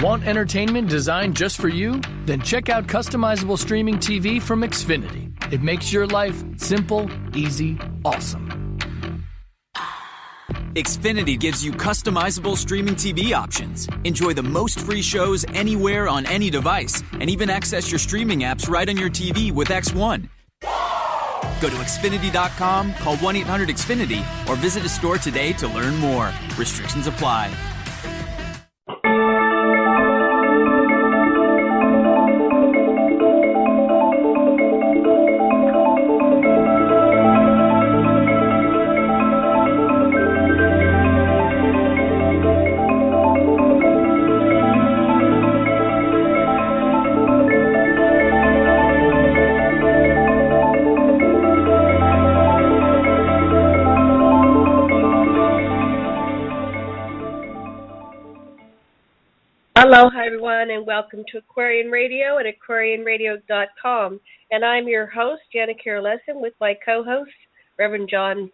Want entertainment designed just for you? Then check out customizable streaming TV from Xfinity. It makes your life simple, easy, awesome. Xfinity gives you customizable streaming TV options. Enjoy the most free shows anywhere on any device, and even access your streaming apps right on your TV with X1. Go to Xfinity.com, call 1-800-XFINITY, or visit a store today to learn more. Restrictions apply. Aloha, everyone, and welcome to Aquarian Radio at aquarianradio.com. And I'm your host, Janet Lessin, with my co-hosts, Reverend John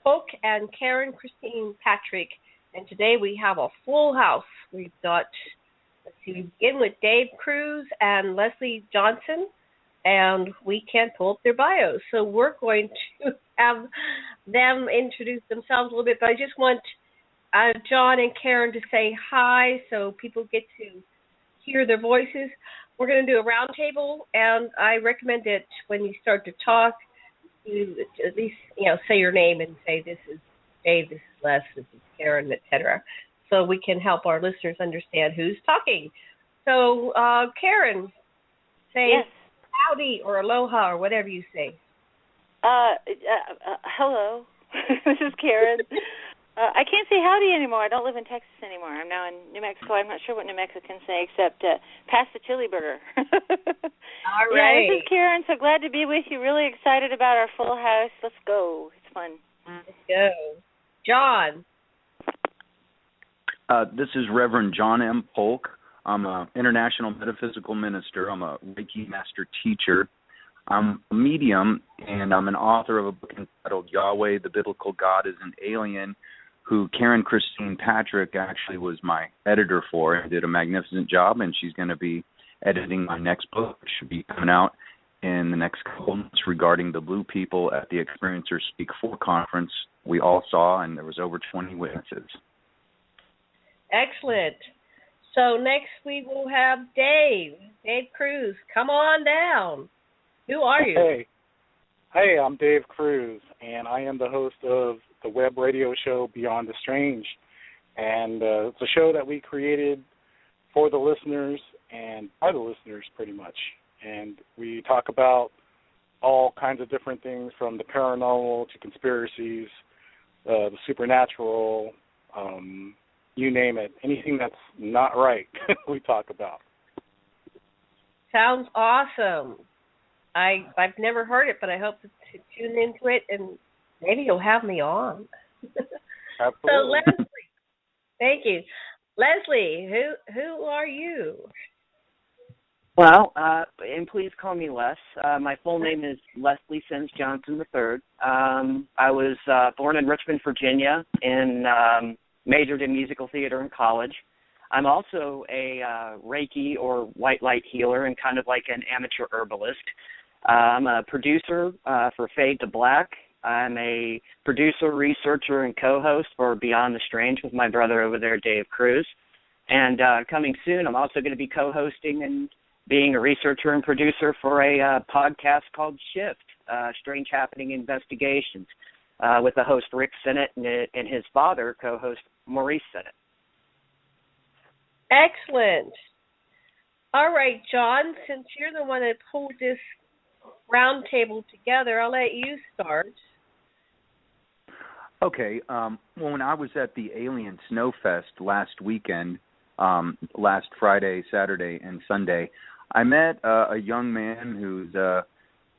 Polk and Karen Christine Patrick. And today we have a full house. We've got, we begin with Dave Cruz and Leslie Johnson, and we can't pull up their bios. So we're going to have them introduce themselves a little bit, but I just want John and Karen to say hi so people get to hear their voices. We're going to do a round table, and I recommend that when you start to talk, you at least say your name and say, this is Dave, this is Les, this is Karen, etc., so we can help our listeners understand who's talking. So, Karen, say yes. Howdy or aloha or whatever you say. Hello, this is Karen. I can't say howdy anymore. I don't live in Texas anymore. I'm now in New Mexico. I'm not sure what New Mexicans say except pass the chili burger. All right. Yeah, this is Karen. So glad to be with you. Really excited about our full house. Let's go. It's fun. Let's go. John. This is Reverend John M. Polk. I'm an international metaphysical minister. I'm a Reiki master teacher. I'm a medium, and I'm an author of a book entitled Yahweh, the Biblical God is an Alien, who Karen Christine Patrick actually was my editor for and did a magnificent job, and she's going to be editing my next book, which should be coming out in the next couple months, regarding the Blue people at the Experiencers Speak 4 conference we all saw, and there was over 20 witnesses. Excellent. So next we will have Dave Cruz. Come on down. Who are you? Hey, I'm Dave Cruz, and I am the host of the web radio show Beyond the Strange. And it's a show that we created for the listeners and by the listeners, pretty much. And we talk about all kinds of different things, from the paranormal to conspiracies, the supernatural, you name it. Anything that's not right, we talk about. Sounds awesome. I've never heard it, but I hope to tune into it, and maybe you'll have me on. Absolutely. So, Leslie, thank you. Leslie, who are you? Well, and please call me Les. My full name is Leslie Sims Johnson III. I was born in Richmond, Virginia, and majored in musical theater in college. I'm also a Reiki or white light healer and kind of like an amateur herbalist. I'm a producer for Fade to Black. I'm a producer, researcher, and co-host for Beyond the Strange with my brother over there, Dave Cruz. And coming soon, I'm also going to be co-hosting and being a researcher and producer for a podcast called Shift, Strange Happening Investigations, with the host Rick Sennett and his father, co-host Maurice Sennett. Excellent. All right, John, since you're the one that pulled this round table together, I'll let you start. Okay. Well, when I was at the Alien Snowfest last weekend, last Friday, Saturday, and Sunday, I met a young man who's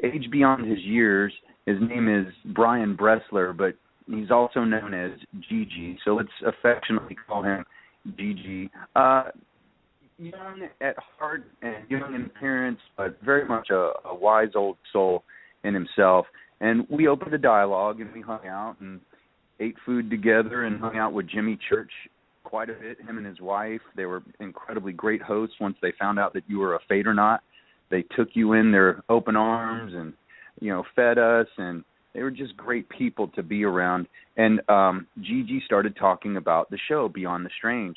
age beyond his years. His name is Brian Bresler, but he's also known as Gigi, so let's affectionately call him Gigi. Young at heart and young in appearance, but very much a wise old soul in himself. And we opened a dialogue, and we hung out and ate food together and hung out with Jimmy Church quite a bit, him and his wife. They were incredibly great hosts once they found out that you were a Fadernaut. They took you in their open arms and, fed us, and they were just great people to be around. And Gigi started talking about the show Beyond the Strange.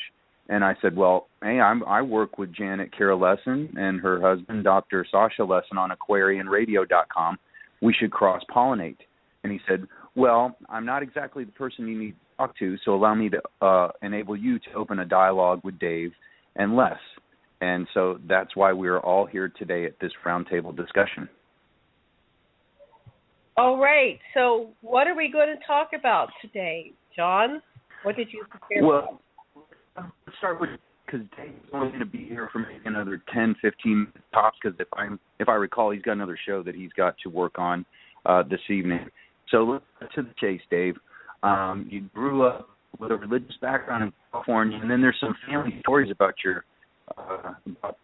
And I said, well, hey, I work with Janet Kara Lessin and her husband, Dr. Sasha Lessin, on AquarianRadio.com. We should cross-pollinate. And he said, well, I'm not exactly the person you need to talk to, so allow me to enable you to open a dialogue with Dave and Les. And so that's why we're all here today at this roundtable discussion. All right. So what are we going to talk about today, John? What did you prepare? Well, let's start with, because Dave's only going to be here for maybe another 10, 15 tops, because if I recall, he's got another show that he's got to work on this evening. So let's get to the chase, Dave. You grew up with a religious background in California, and then there's some family stories about your about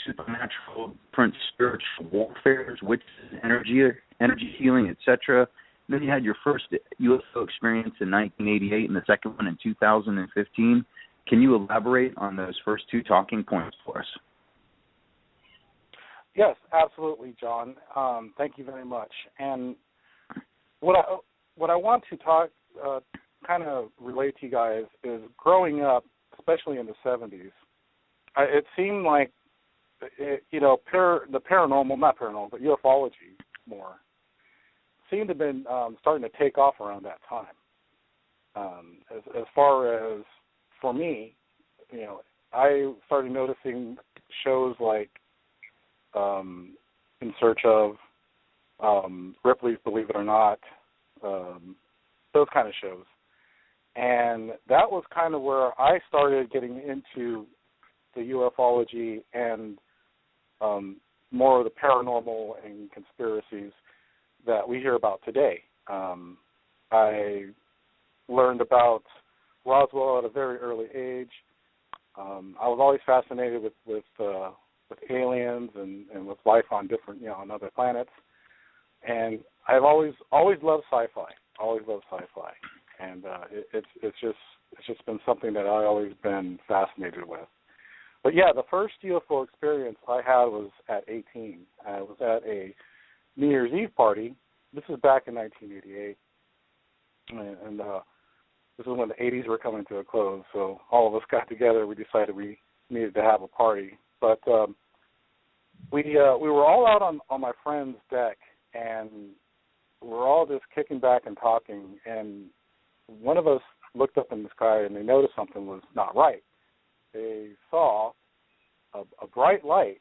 supernatural, different spiritual warfares, witches, energy healing, etc. Then you had your first UFO experience in 1988 and the second one in 2015. Can you elaborate on those first two talking points for us? Yes, absolutely, John. Thank you very much. And what I want to talk, kind of relate to you guys, is growing up, especially in the 70s, it seemed like, the paranormal, not paranormal, but ufology more, seemed to have been starting to take off around that time. As far as, for me, I started noticing shows like In Search of, Ripley's Believe It or Not, those kind of shows. And that was kind of where I started getting into the ufology and more of the paranormal and conspiracies that we hear about today. I learned about Roswell at a very early age. I was always fascinated with aliens and with life on different, on other planets. And I've always loved sci-fi. And it's just been something that I've always been fascinated with. But yeah, the first UFO experience I had was at 18. I was at a New Year's Eve party. This is back in 1988, and this is when the 80s were coming to a close. So all of us got together. We decided we needed to have a party. But we were all out on my friend's deck, and we were all just kicking back and talking. And one of us looked up in the sky, and they noticed something was not right. They saw a bright light,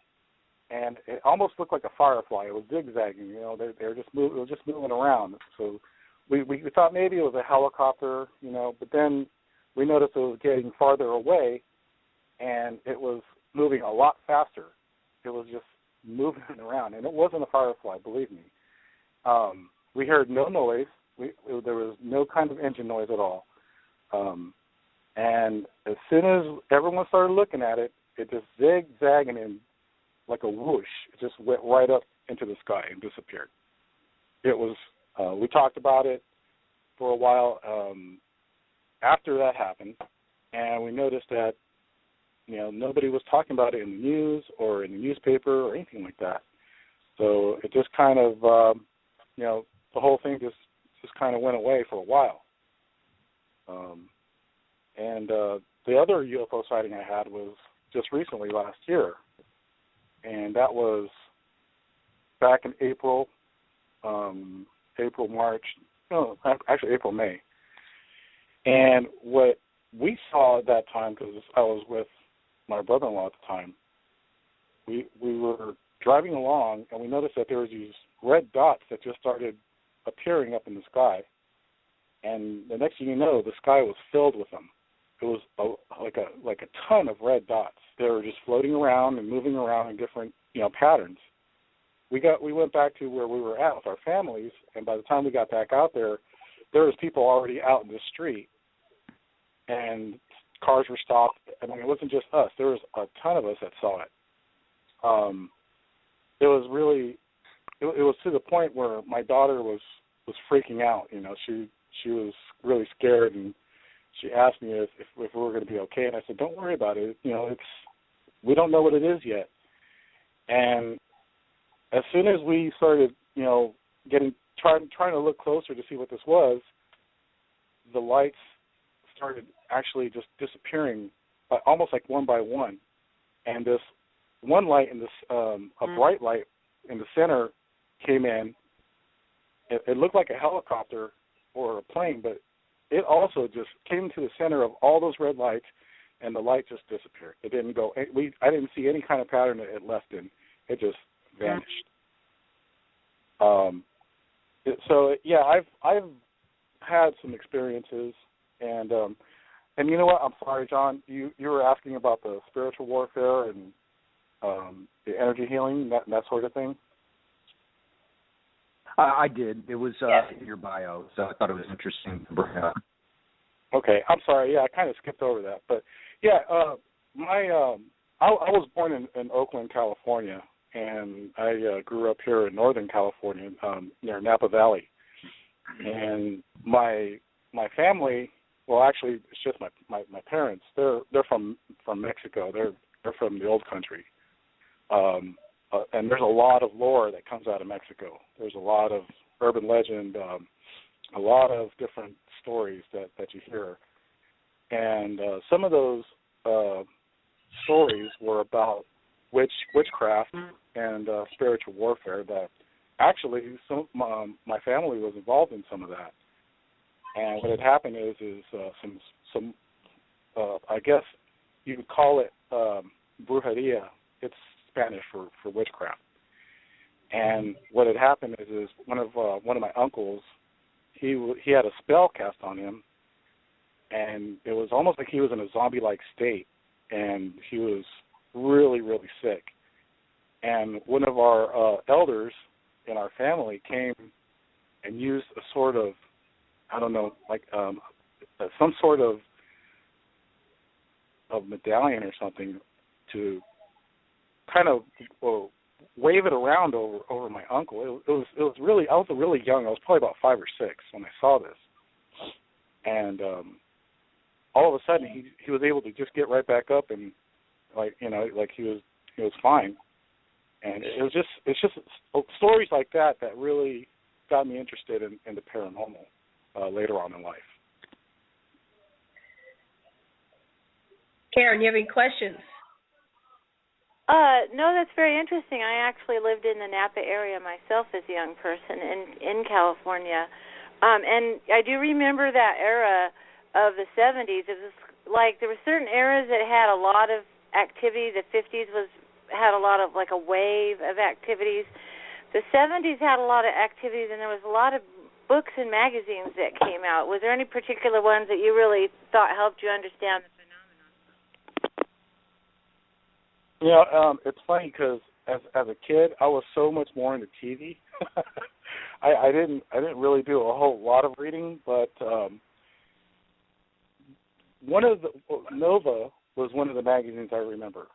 and it almost looked like a firefly. It was zigzagging, they were just moving. It was just moving around. So we thought maybe it was a helicopter, but then we noticed it was getting farther away, and it was moving a lot faster. It was just moving around, and it wasn't a firefly, believe me. We heard no noise. There was no kind of engine noise at all. And as soon as everyone started looking at it, it just zigzagging in like a whoosh. It just went right up into the sky and disappeared. It was, we talked about it for a while after that happened, and we noticed that, nobody was talking about it in the news or in the newspaper or anything like that. So it just kind of, the whole thing just kind of went away for a while. And the other UFO sighting I had was just recently last year, and that was back in April, March, no, actually April, May. And what we saw at that time, because I was with my brother-in-law at the time, we were driving along, and we noticed that there was these red dots that just started appearing up in the sky. And the next thing you know, the sky was filled with them. It was like a ton of red dots. They were just floating around and moving around in different, patterns. We went back to where we were at with our families, and by the time we got back out there was people already out in the street, and cars were stopped. I mean, it wasn't just us. There was a ton of us that saw it. It was really, it was to the point where my daughter was freaking out. She was really scared, and she asked me if we were going to be okay, and I said, don't worry about it. We don't know what it is yet. And as soon as we started, trying to look closer to see what this was, the lights started actually just disappearing, almost like one by one. And this one light in this, a bright light in the center came in. It looked like a helicopter or a plane, but it also just came to the center of all those red lights, and the light just disappeared. It didn't go. I didn't see any kind of pattern that it left in. It just vanished. I've had some experiences, and you know what? I'm sorry, John. You were asking about the spiritual warfare and the energy healing, that sort of thing. I did. It was in your bio, so I thought it was interesting to bring up. Okay, I'm sorry. Yeah, I kind of skipped over that, but yeah, I was born in Oakland, California, and I grew up here in Northern California, near Napa Valley. And my family, well, actually, it's just my parents. They're from Mexico. They're from the old country. And there's a lot of lore that comes out of Mexico. There's a lot of urban legend, a lot of different stories that you hear. And some of those stories were about witchcraft and spiritual warfare that actually my family was involved in some of that. And what had happened is some I guess you would call it brujeria. It's Spanish for witchcraft. And what had happened is one of my uncles, he had a spell cast on him, and it was almost like he was in a zombie-like state, and he was really, really sick. And one of our elders in our family came and used a sort of, I don't know, like some sort of medallion or something to kind of wave it around over my uncle. It was really, I was really young. I was probably about 5 or 6 when I saw this, and all of a sudden he was able to just get right back up and like he was fine. And it's just stories like that really got me interested in the paranormal later on in life. Karen, you have any questions? No, that's very interesting. I actually lived in the Napa area myself as a young person in California. And I do remember that era of the 70s. It was like there were certain eras that had a lot of activity. The 50s had a lot of like a wave of activities. The 70s had a lot of activities, and there was a lot of books and magazines that came out. Was there any particular ones that you really thought helped you understand the phenomenon? It's funny because as a kid, I was so much more into TV. I didn't really do a whole lot of reading, but Nova was one of the magazines I remember,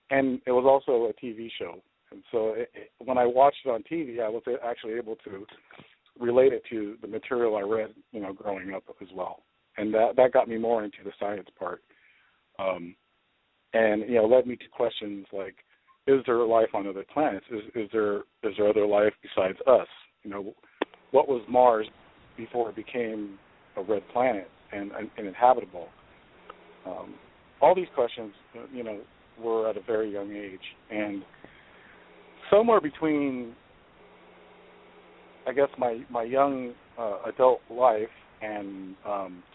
and it was also a TV show. And so when I watched it on TV, I was actually able to relate it to the material I read, growing up as well, and that got me more into the science part. And led me to questions like, is there life on other planets? Is there other life besides us? What was Mars before it became a red planet and inhabitable? All these questions, were at a very young age, and somewhere between, I guess, my young adult life and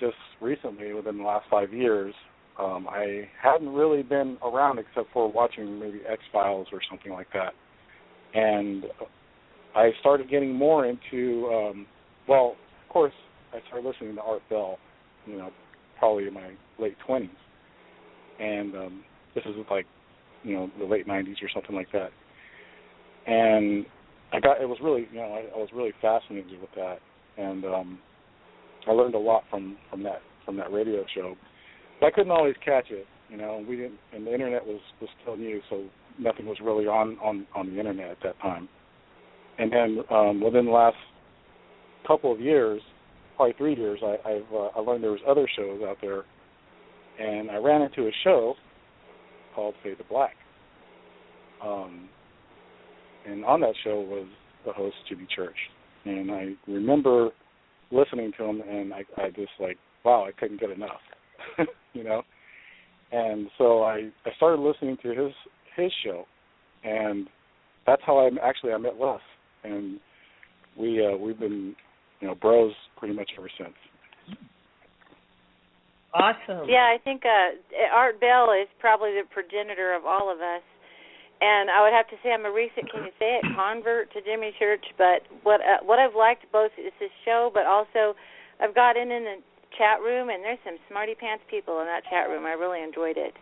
just recently, within the last 5 years. I hadn't really been around except for watching maybe X-Files or something like that. And I started getting more into, of course, I started listening to Art Bell, probably in my late 20s. And this is like, the late 90s or something like that. And I was really fascinated with that. And I learned a lot from that radio show. But I couldn't always catch it, we didn't, and the internet was still new, so nothing was really on the internet at that time. And then within the last couple of years, probably 3 years, I learned there was other shows out there, and I ran into a show called Fade to Black. And on that show was the host, Jimmy Church. And I remember listening to him, and I just wow, I couldn't get enough, you know. And so I started listening to his show, and that's how I met Les. And we've been, bros pretty much ever since. Awesome. Yeah, I think Art Bell is probably the progenitor of all of us. And I would have to say I'm a recent, can you say it, convert to Jimmy Church. But what I've liked both is his show, but also I've got in the chat room, and there's some smarty pants people in that chat room. I really enjoyed it.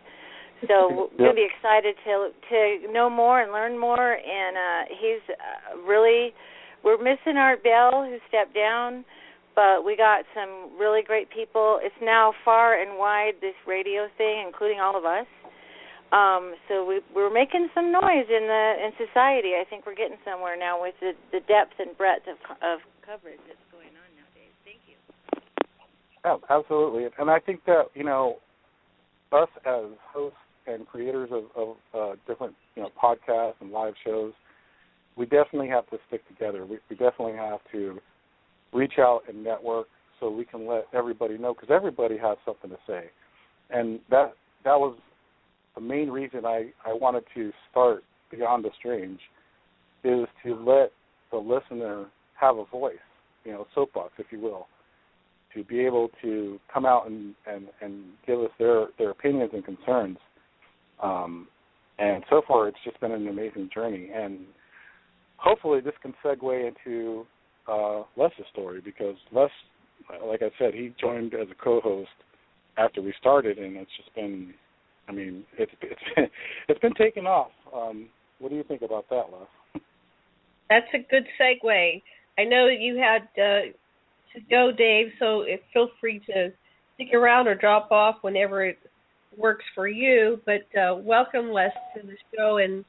So we're going to be excited to know more and learn more. And he's really, we're missing Art Bell, who stepped down, but we got some really great people. It's now far and wide, this radio thing, including all of us. So we're making some noise in society. I think we're getting somewhere now with the depth and breadth of coverage that's going on nowadays. Thank you. Oh, absolutely. And I think that, us as hosts and creators of different, podcasts and live shows, we definitely have to stick together. We definitely have to reach out and network so we can let everybody know, because everybody has something to say. And that was the main reason I wanted to start Beyond the Strange, is to let the listener have a voice, soapbox, if you will, to be able to come out and give us their opinions and concerns. And so far, it's just been an amazing journey. And hopefully this can segue into Les's story, because Les, like I said, he joined as a co-host after we started, and it's just been, it's been taken off. What do you think about that, Les? That's a good segue. I know that you had to go, Dave, so feel free to stick around or drop off whenever it works for you. But welcome, Les, to the show, and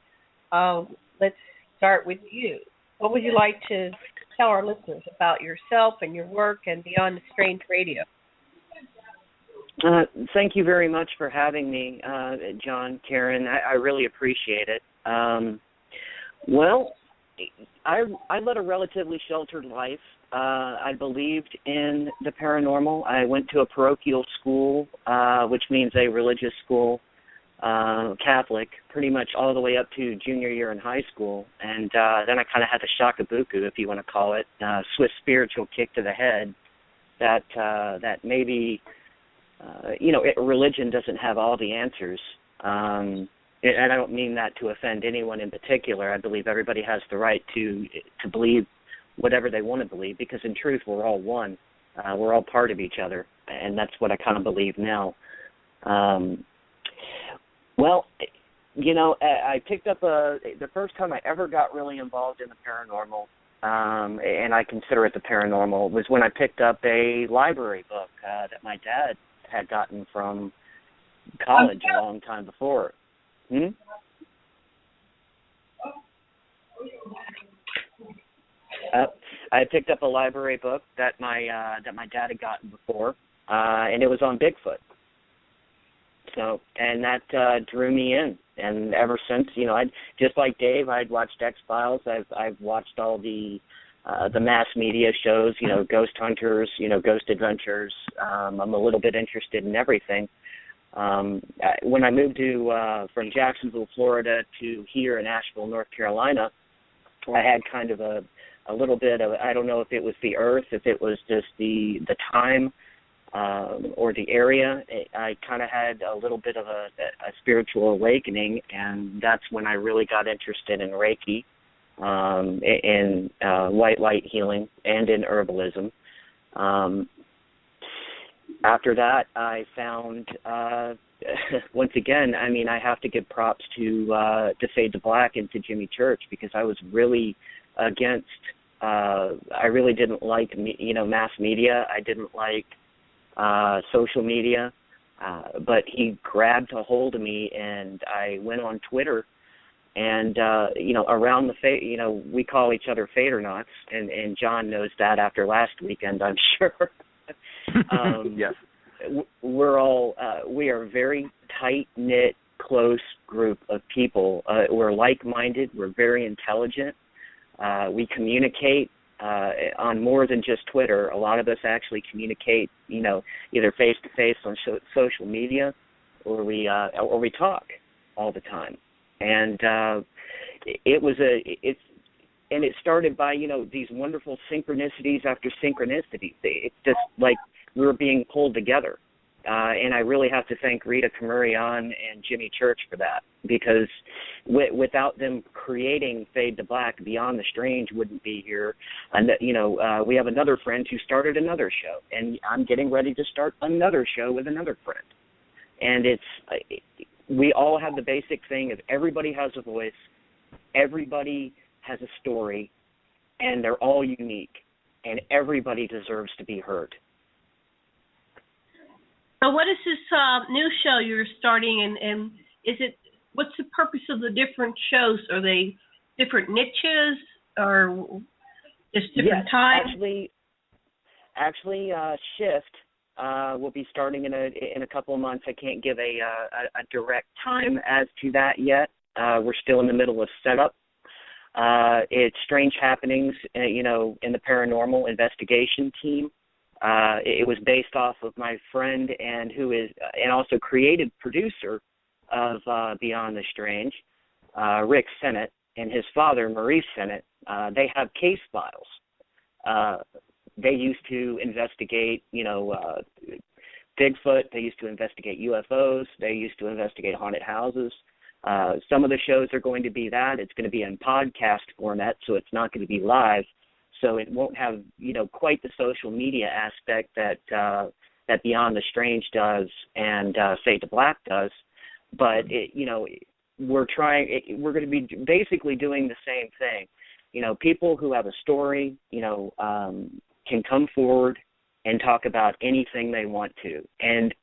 let's start with you. What would you like to tell our listeners about yourself and your work and Beyond the Strange Radio? Thank you very much for having me, John, Karen. I really appreciate it. Well, I led a relatively sheltered life. I believed in the paranormal. I went to a parochial school, which means a religious school, Catholic, pretty much all the way up to junior year in high school. And then I kind of had the shakabuku, if you want to call it, Swiss spiritual kick to the head that maybe... religion doesn't have all the answers, and I don't mean that to offend anyone in particular. I believe everybody has the right to believe whatever they want to believe, because in truth we're all one. We're all part of each other, and that's what I kind of believe now. I picked up the first time I ever got really involved in the paranormal, and I consider it the paranormal, was when I picked up a library book that my dad had gotten from college a long time before. I picked up a library book that my dad had gotten before, and it was on Bigfoot. So, and that drew me in, and ever since, I'd just like Dave, I'd watched X-Files. I've watched all the mass media shows, Ghost Hunters, Ghost Adventures. I'm a little bit interested in everything. When I moved from Jacksonville, Florida to here in Asheville, North Carolina, I had kind of a little bit of, I don't know if it was the earth, if it was just the time or the area. I kind of had a little bit of a spiritual awakening, and that's when I really got interested in Reiki, in white light healing, and in herbalism. After that, I found, once again, I have to give props to Fade to Black and to Jimmy Church, because I was really against, I really didn't like, mass media. I didn't like social media, but he grabbed a hold of me, and I went on Twitter And around the we call each other Fadernauts, and John knows that after last weekend, I'm sure. Yes. We are a very tight-knit, close group of people. We're like-minded. We're very intelligent. We communicate on more than just Twitter. A lot of us actually communicate, either face-to-face on social media, or we talk all the time. And it started by, these wonderful synchronicities after synchronicities. It's just like we were being pulled together. And I really have to thank Rita Kamurian and Jimmy Church for that, because without them creating Fade to Black, Beyond the Strange wouldn't be here. And, we have another friend who started another show, and I'm getting ready to start another show with another friend. And we all have the basic thing of everybody has a voice, everybody has a story, and they're all unique, and everybody deserves to be heard. So what is this new show you're starting, and what's the purpose of the different shows? Are they different niches or just different times? Actually, Shift will be starting in a couple of months. I can't give a direct time as to that yet. We're still in the middle of setup. It's Strange Happenings, in the paranormal investigation team. It was based off of my friend and also creative producer of Beyond the Strange, Rick Sennett, and his father, Maurice Sennett. They have case files. They used to investigate, Bigfoot. They used to investigate UFOs. They used to investigate haunted houses. Some of the shows are going to be that. It's going to be in podcast format, so it's not going to be live. So it won't have, quite the social media aspect that Beyond the Strange does and Fade to Black does. But we're going to be basically doing the same thing. People who have a story, can come forward and talk about anything they want to. And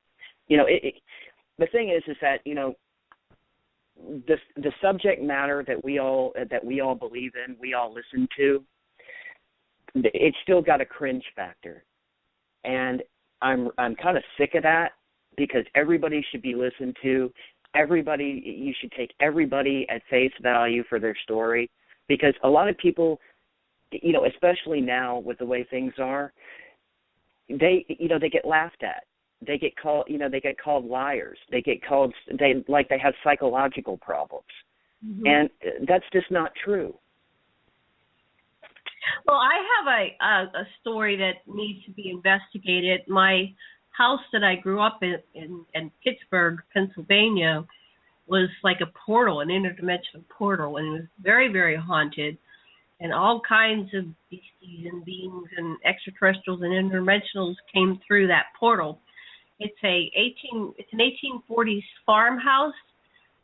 the thing is that the subject matter that we all believe in, we all listen to, it's still got a cringe factor, and I'm kind of sick of that, because everybody should be listened to. You should take everybody at face value for their story, because a lot of people, especially now with the way things are, they get laughed at. They get called liars. They have psychological problems, and that's just not true. Well, I have a story that needs to be investigated. My house that I grew up in Pittsburgh, Pennsylvania, was like a portal, an interdimensional portal, and it was very, very haunted. And all kinds of beasties and beings and extraterrestrials and interdimensionals came through that portal. It's an 1840s farmhouse,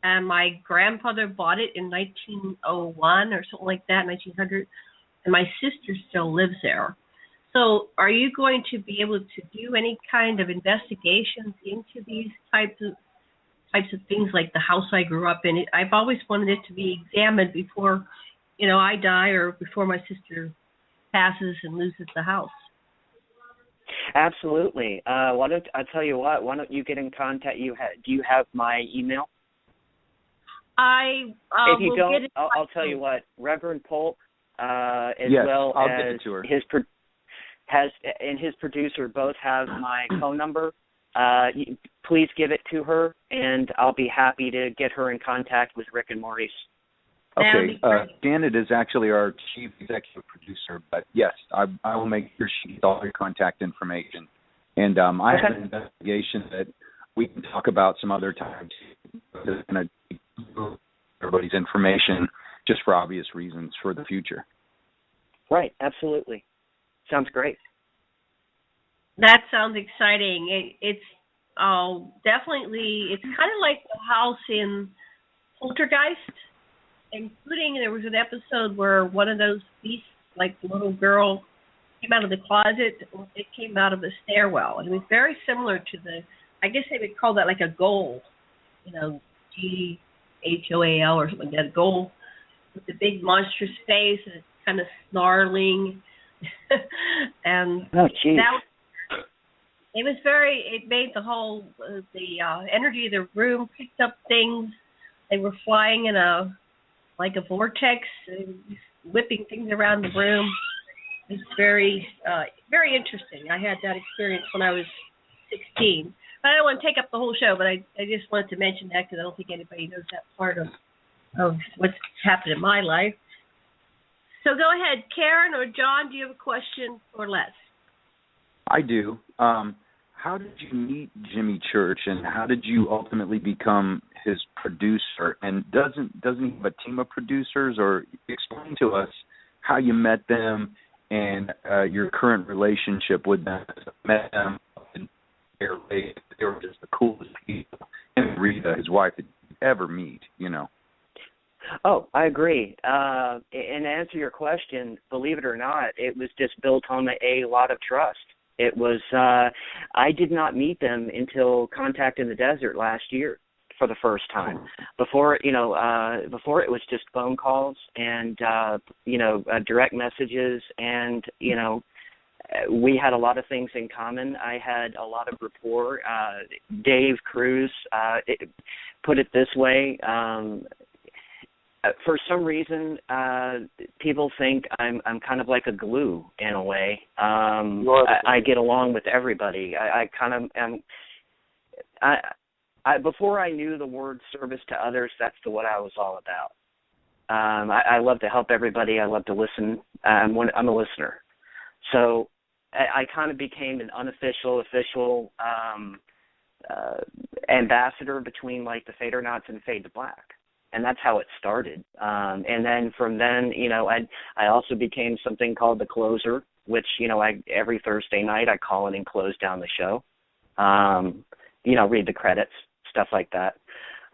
and my grandfather bought it in 1901 or something like that, 1900. And my sister still lives there. So are you going to be able to do any kind of investigations into these types of things, like the house I grew up in? I've always wanted it to be examined before, I die, or before my sister passes and loses the house. Absolutely. Why don't you get in contact? Do you have my email? If you don't, I'll tell you what, Reverend Polk, yes, well I'll as get it to her. his producer both have my phone number. Please give it to her, and I'll be happy to get her in contact with Rick and Maurice. Okay, Janet is actually our chief executive producer, but yes, I will make sure she gets all her contact information. And I have an investigation that we can talk about some other time. It's going to give everybody's information just for obvious reasons for the future. Right, absolutely. Sounds great. That sounds exciting. It's definitely, it's kind of like the house in Poltergeist, including there was an episode where one of those beasts, like the little girl, came out of the closet. It came out of the stairwell. And it was very similar to I guess they would call that like a goal, HOAL or something like that, gold with the big monstrous face, and it's kind of snarling. And it was it made the whole, the energy of the room picked up things. They were flying in like a vortex, whipping things around the room. It was very, very interesting. I had that experience when I was 16. But I don't want to take up the whole show, but I just wanted to mention that because I don't think anybody knows that part of what's happened in my life. So go ahead, Karen or John, do you have a question for Les? I do. How did you meet Jimmy Church, and how did you ultimately become his producer? And doesn't he have a team of producers? Or explain to us how you met them and your current relationship with them. Met them in their way. They were just the coolest people. And Rita, his wife, that you'd ever meet, you know. Oh, I agree. And to answer your question, believe it or not, it was just built on a lot of trust. It was, I did not meet them until Contact in the Desert last year for the first time. Before it was just phone calls and, direct messages, and, we had a lot of things in common. I had a lot of rapport. Dave Cruz put it this way. For some reason, people think I'm kind of like a glue in a way. I get along with everybody. I kind of am. Before I knew the word service to others, that's what I was all about. I love to help everybody. I love to listen. I'm a listener. So I kind of became an unofficial, official ambassador between like the Fadernauts and Fade to Black. And that's how it started. And then from then, I also became something called the closer, which, every Thursday night I call in and close down the show. Read the credits, stuff like that.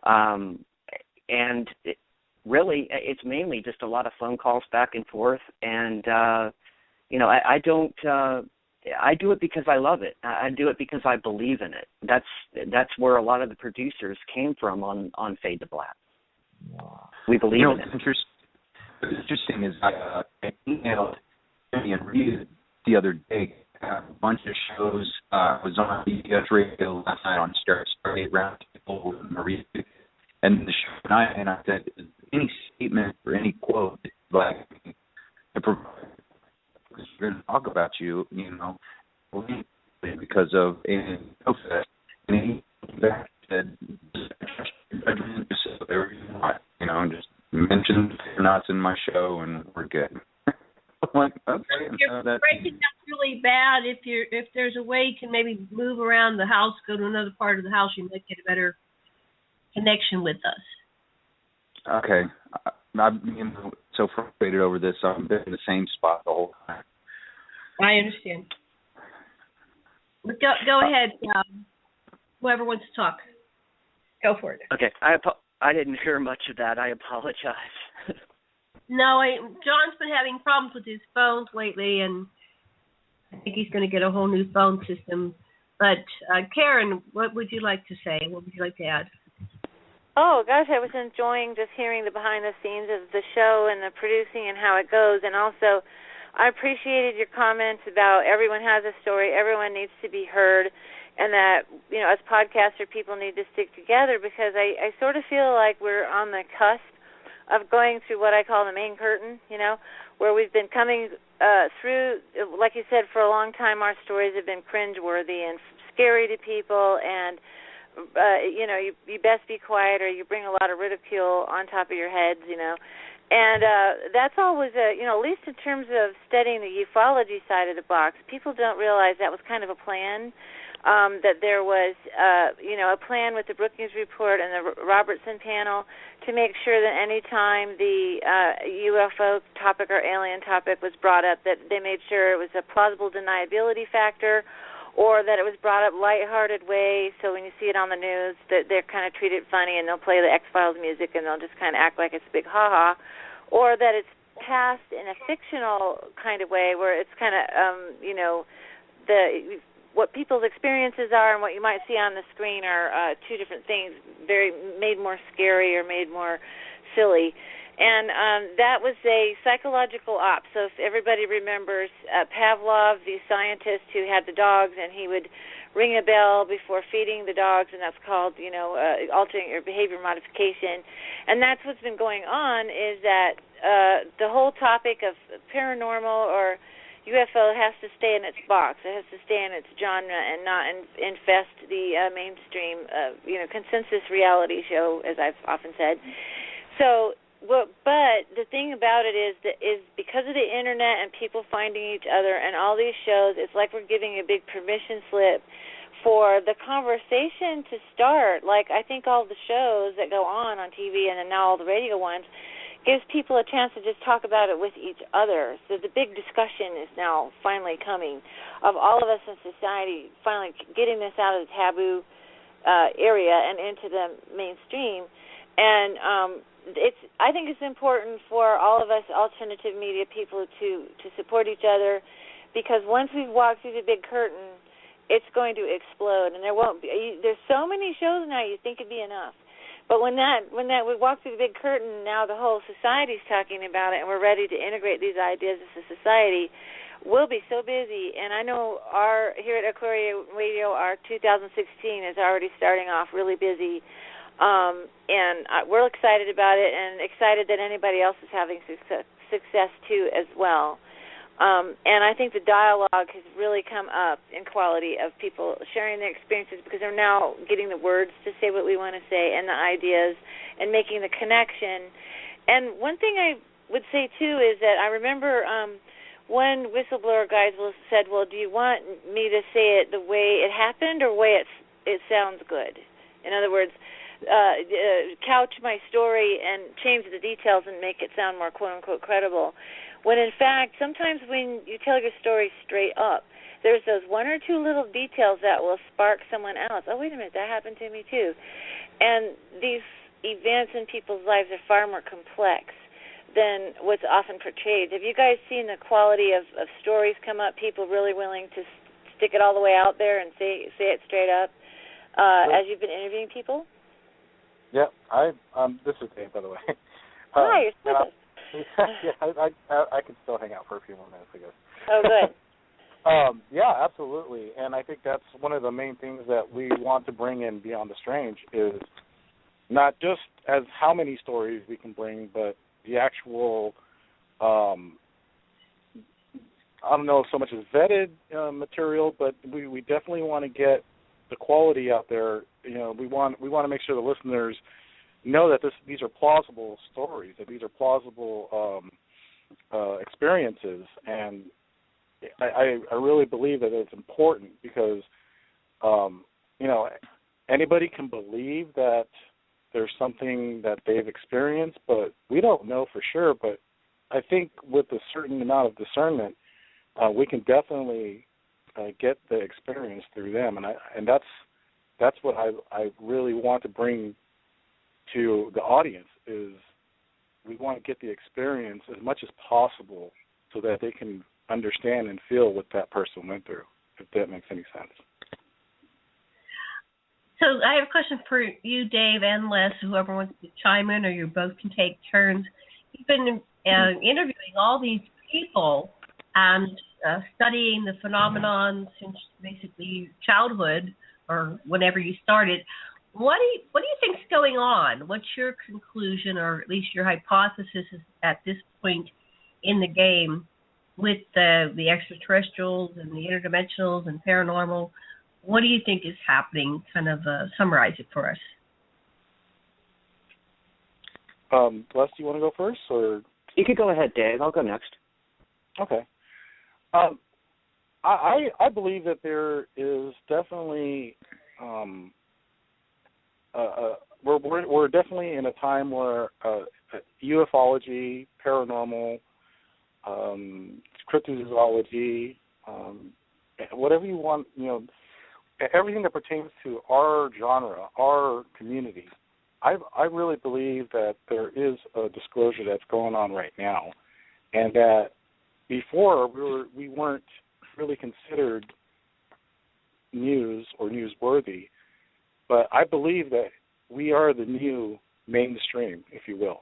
And it's mainly just a lot of phone calls back and forth. And, I do it because I love it. I do it because I believe in it. That's where a lot of the producers came from on Fade to Black. We believe in it. What's interesting is I emailed Jimmy and Rita the other day. A bunch of shows. I was on BBS Radio last night on Stargate Roundtable with Maria, and the show tonight, and I said, any statement or any quote like to provide, because we're going to talk about you, because of a fest, and he said, just mention Fadernauts in my show and we're good. I'm like, okay. You're breaking up really bad. If there's a way you can maybe move around the house, go to another part of the house, you might get a better connection with us. Okay. I'm so frustrated over this. I've been in the same spot the whole time. I understand. But go ahead. Whoever wants to talk, go for it. Okay. I didn't hear much of that. I apologize. No, John's been having problems with his phones lately, and I think he's going to get a whole new phone system. But, Karen, what would you like to say? What would you like to add? Oh, gosh, I was enjoying just hearing the behind-the-scenes of the show and the producing and how it goes. And also, I appreciated your comments about everyone has a story, everyone needs to be heard, and that, as podcaster, people need to stick together, because I sort of feel like we're on the cusp of going through what I call the main curtain, where we've been coming through, like you said, for a long time our stories have been cringeworthy and scary to people, and, you best be quiet or you bring a lot of ridicule on top of your heads, And that's always, at least in terms of studying the ufology side of the box, people don't realize that was kind of a plan. That there was, a plan with the Brookings Report and the Robertson panel to make sure that any time the UFO topic or alien topic was brought up, that they made sure it was a plausible deniability factor, or that it was brought up lighthearted way, so when you see it on the news, that they're kind of treated funny and they'll play the X-Files music and they'll just kind of act like it's a big ha-ha, or that it's passed in a fictional kind of way where it's kind of, what people's experiences are and what you might see on the screen are two different things, made more scary or made more silly. And that was a psychological op. So if everybody remembers Pavlov, the scientist who had the dogs, and he would ring a bell before feeding the dogs, and that's called, altering or behavior modification. And that's what's been going on, is that the whole topic of paranormal or UFO has to stay in its box. It has to stay in its genre and not infest the mainstream, consensus reality show, as I've often said. So, but the thing about it is because of the internet and people finding each other and all these shows, it's like we're giving a big permission slip for the conversation to start. Like, I think all the shows that go on TV and then now all the radio ones gives people a chance to just talk about it with each other. So the big discussion is now finally coming of all of us in society finally getting this out of the taboo area and into the mainstream. And I think it's important for all of us alternative media people to support each other, because once we've walked through the big curtain, it's going to explode, and there's so many shows now you think it'd be enough. But when we walk through the big curtain, now the whole society's talking about it, and we're ready to integrate these ideas as a society. We'll be so busy, and I know here at Aquarium Radio, our 2016 is already starting off really busy. And we're excited about it, and excited that anybody else is having success too as well. And I think the dialogue has really come up in quality of people sharing their experiences, because they're now getting the words to say what we want to say and the ideas and making the connection. And one thing I would say too is that I remember one whistleblower guy said, "Well, do you want me to say it the way it happened or the way it sounds good?" In other words, couch my story and change the details and make it sound more quote-unquote credible. When in fact, sometimes when you tell your story straight up, there's those one or two little details that will spark someone else. Oh, wait a minute, that happened to me too. And these events in people's lives are far more complex than what's often portrayed. Have you guys seen the quality of stories come up, people really willing to stick it all the way out there and say it straight up as you've been interviewing people? Yeah, this is Dave, by the way. Hi, you're still I can still hang out for a few more minutes, I guess. Oh, good. Yeah, absolutely. And I think that's one of the main things that we want to bring in Beyond the Strange, is not just as how many stories we can bring, but the actual, I don't know so much as vetted material, but we definitely want to get the quality out there. We want to make sure the listeners know that these are plausible stories, that these are plausible experiences, and I really believe that it's important because anybody can believe that there's something that they've experienced, but we don't know for sure. But I think with a certain amount of discernment, we can definitely get the experience through them, and that's what I really want to bring to the audience, is we want to get the experience as much as possible so that they can understand and feel what that person went through, if that makes any sense. So I have a question for you, Dave, and Les, whoever wants to chime in, or you both can take turns. You've been interviewing all these people and studying the phenomenon since basically childhood or whenever you started. What do you think's going on? What's your conclusion, or at least your hypothesis, is at this point in the game with the extraterrestrials and the interdimensionals and paranormal? What do you think is happening? Kind of summarize it for us. Les, do you want to go first, or you could go ahead, Dave. I'll go next. Okay. I believe that there is definitely we're definitely in a time where ufology, paranormal, cryptozoology, whatever you want, everything that pertains to our genre, our community, I really believe that there is a disclosure that's going on right now, and that before we weren't really considered news or newsworthy, but I believe that we are the new mainstream, if you will.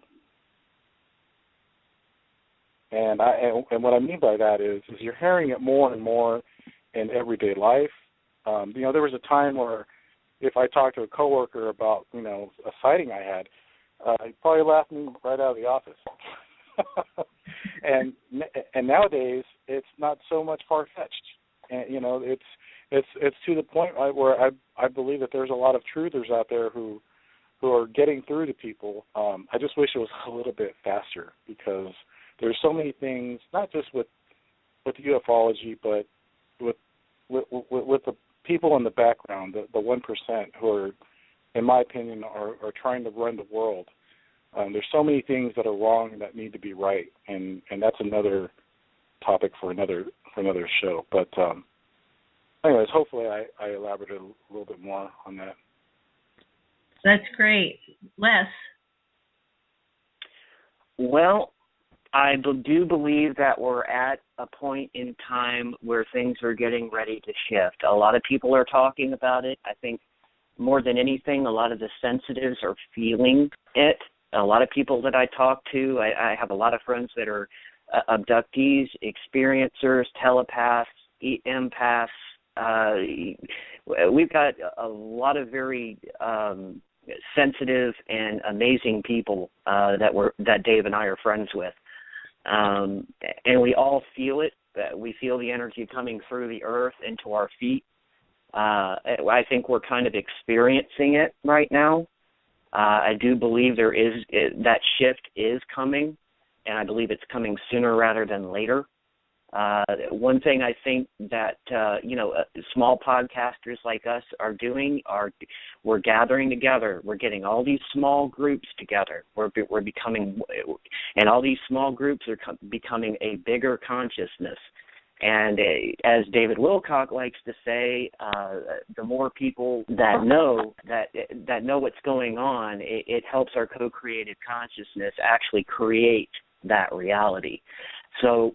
And what I mean by that is you're hearing it more and more in everyday life. There was a time where if I talked to a coworker about, a sighting I had, he'd probably laugh me right out of the office. and nowadays it's not so much far-fetched. And it's to the point where I believe that there's a lot of truthers out there who are getting through to people. I just wish it was a little bit faster, because there's so many things, not just with ufology, but with the people in the background, the 1% who are, in my opinion, are trying to run the world. There's so many things that are wrong that need to be right, and that's another topic for another show. But anyways, hopefully I elaborated a little bit more on that. That's great. Les? Well, I do believe that we're at a point in time where things are getting ready to shift. A lot of people are talking about it. I think more than anything, a lot of the sensitives are feeling it. A lot of people that I talk to, I have a lot of friends that are abductees, experiencers, telepaths, empaths. We've got a lot of very sensitive and amazing people that Dave and I are friends with. And we all feel it. We feel the energy coming through the earth into our feet. I think we're kind of experiencing it right now. I do believe that shift is coming, and I believe it's coming sooner rather than later. One thing I think that small podcasters like us are doing we're gathering together. We're getting all these small groups together. We're becoming, and all these small groups are becoming a bigger consciousness. And as David Wilcock likes to say, the more people that know what's going on, it helps our co-created consciousness actually create that reality. So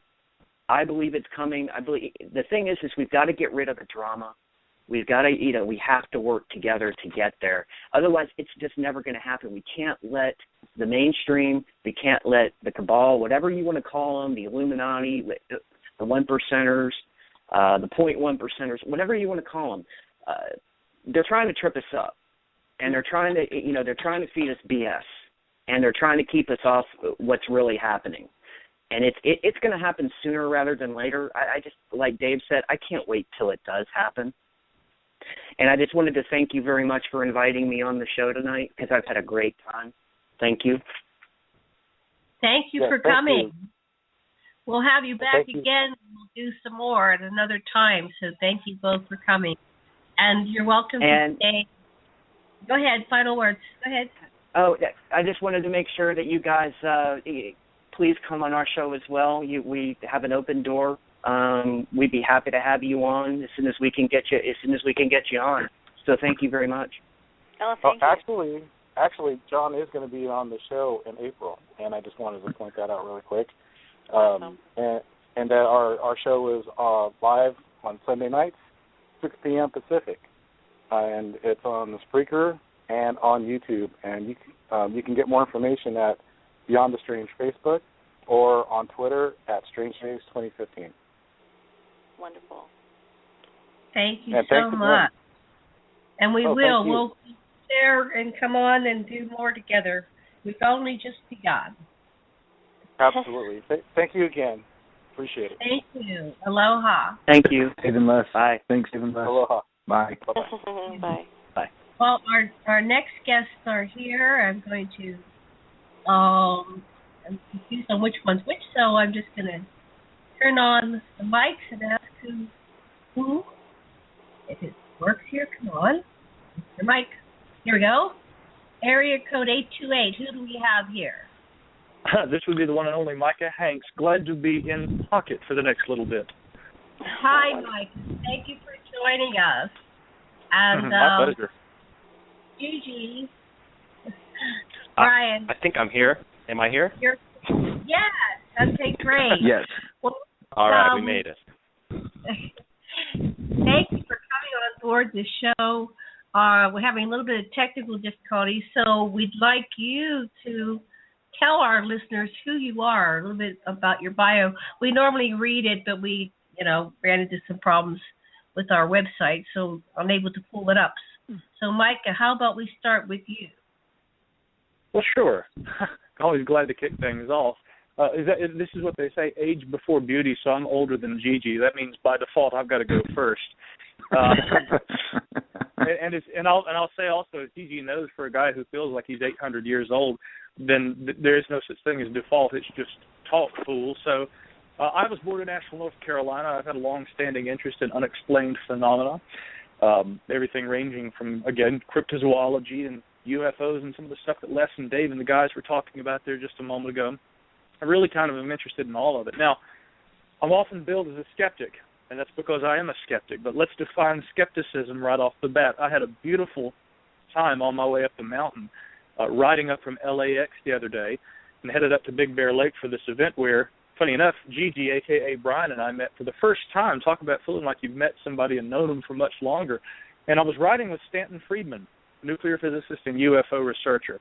I believe it's coming. I believe the thing is we've got to get rid of the drama. We've got to, we have to work together to get there. Otherwise, it's just never going to happen. We can't let the mainstream, we can't let the cabal, whatever you want to call them, the Illuminati, the 1%ers, the 0.1%ers, whatever you want to call them, they're trying to trip us up, and they're trying to feed us BS, and they're trying to keep us off what's really happening. And it's going to happen sooner rather than later. I just, like Dave said, I can't wait till it does happen. And I just wanted to thank you very much for inviting me on the show tonight, because I've had a great time. Thank you. Thank you for coming. We'll have you back again. We'll do some more at another time. So thank you both for coming. And you're welcome to stay. Go ahead. Final words. Go ahead. Oh, I just wanted to make sure that you guys please come on our show as well. We have an open door. We'd be happy to have you on as soon as we can get you on. So thank you very much. Oh, thank you. Actually, John is going to be on the show in April, and I just wanted to point that out really quick. And that our show is live on Sunday nights, 6 p.m. Pacific, and it's on the Spreaker and on YouTube. And you can get more information at Beyond the Strange Facebook or on Twitter at StrangeDays2015. Wonderful. Thank you so much. And we'll share and come on and do more together. We've only just begun. Absolutely. Thank you again. Appreciate it. Thank you. Aloha. Thank you. Stephen Les. Bye. Thanks, Stephen Les. Aloha. Bye. Bye-bye. Bye. Bye. Well, our next guests are here. I'm going to I'm confused on which one's which, so I'm just going to turn on the mics and ask who. If it works here, come on. Mr. Mike. Here we go. Area code 828. Who do we have here? This would be the one and only Micah Hanks. Glad to be in pocket for the next little bit. Hi, Mike. Thank you for joining us. And my pleasure. Gigi, Brian. I think I'm here. Am I here? Yes. Okay, great. Yes. Well, all right, we made it. Thank you for coming on toward the show. We're having a little bit of technical difficulties, so we'd like you to tell our listeners who you are, a little bit about your bio. We normally read it, but we, ran into some problems with our website, so I'm able to pull it up. So, Micah, how about we start with you? Well, sure. Always glad to kick things off. This is what they say, age before beauty, so I'm older than Gigi. That means by default I've got to go first. And I'll say also, as Gigi knows, for a guy who feels like he's 800 years old, then there is no such thing as default. It's just talk, fool. So I was born in Asheville, North Carolina. I've had a long-standing interest in unexplained phenomena, everything ranging from, again, cryptozoology and UFOs and some of the stuff that Lessin, Dave, and the guys were talking about there just a moment ago. I really kind of am interested in all of it. Now, I'm often billed as a skeptic, and that's because I am a skeptic. But let's define skepticism right off the bat. I had a beautiful time on my way up the mountain, riding up from LAX the other day, and headed up to Big Bear Lake for this event where, funny enough, Gigi, a.k.a. Brian, and I met for the first time. Talk about feeling like you've met somebody and known them for much longer. And I was riding with Stanton Friedman, nuclear physicist and UFO researcher.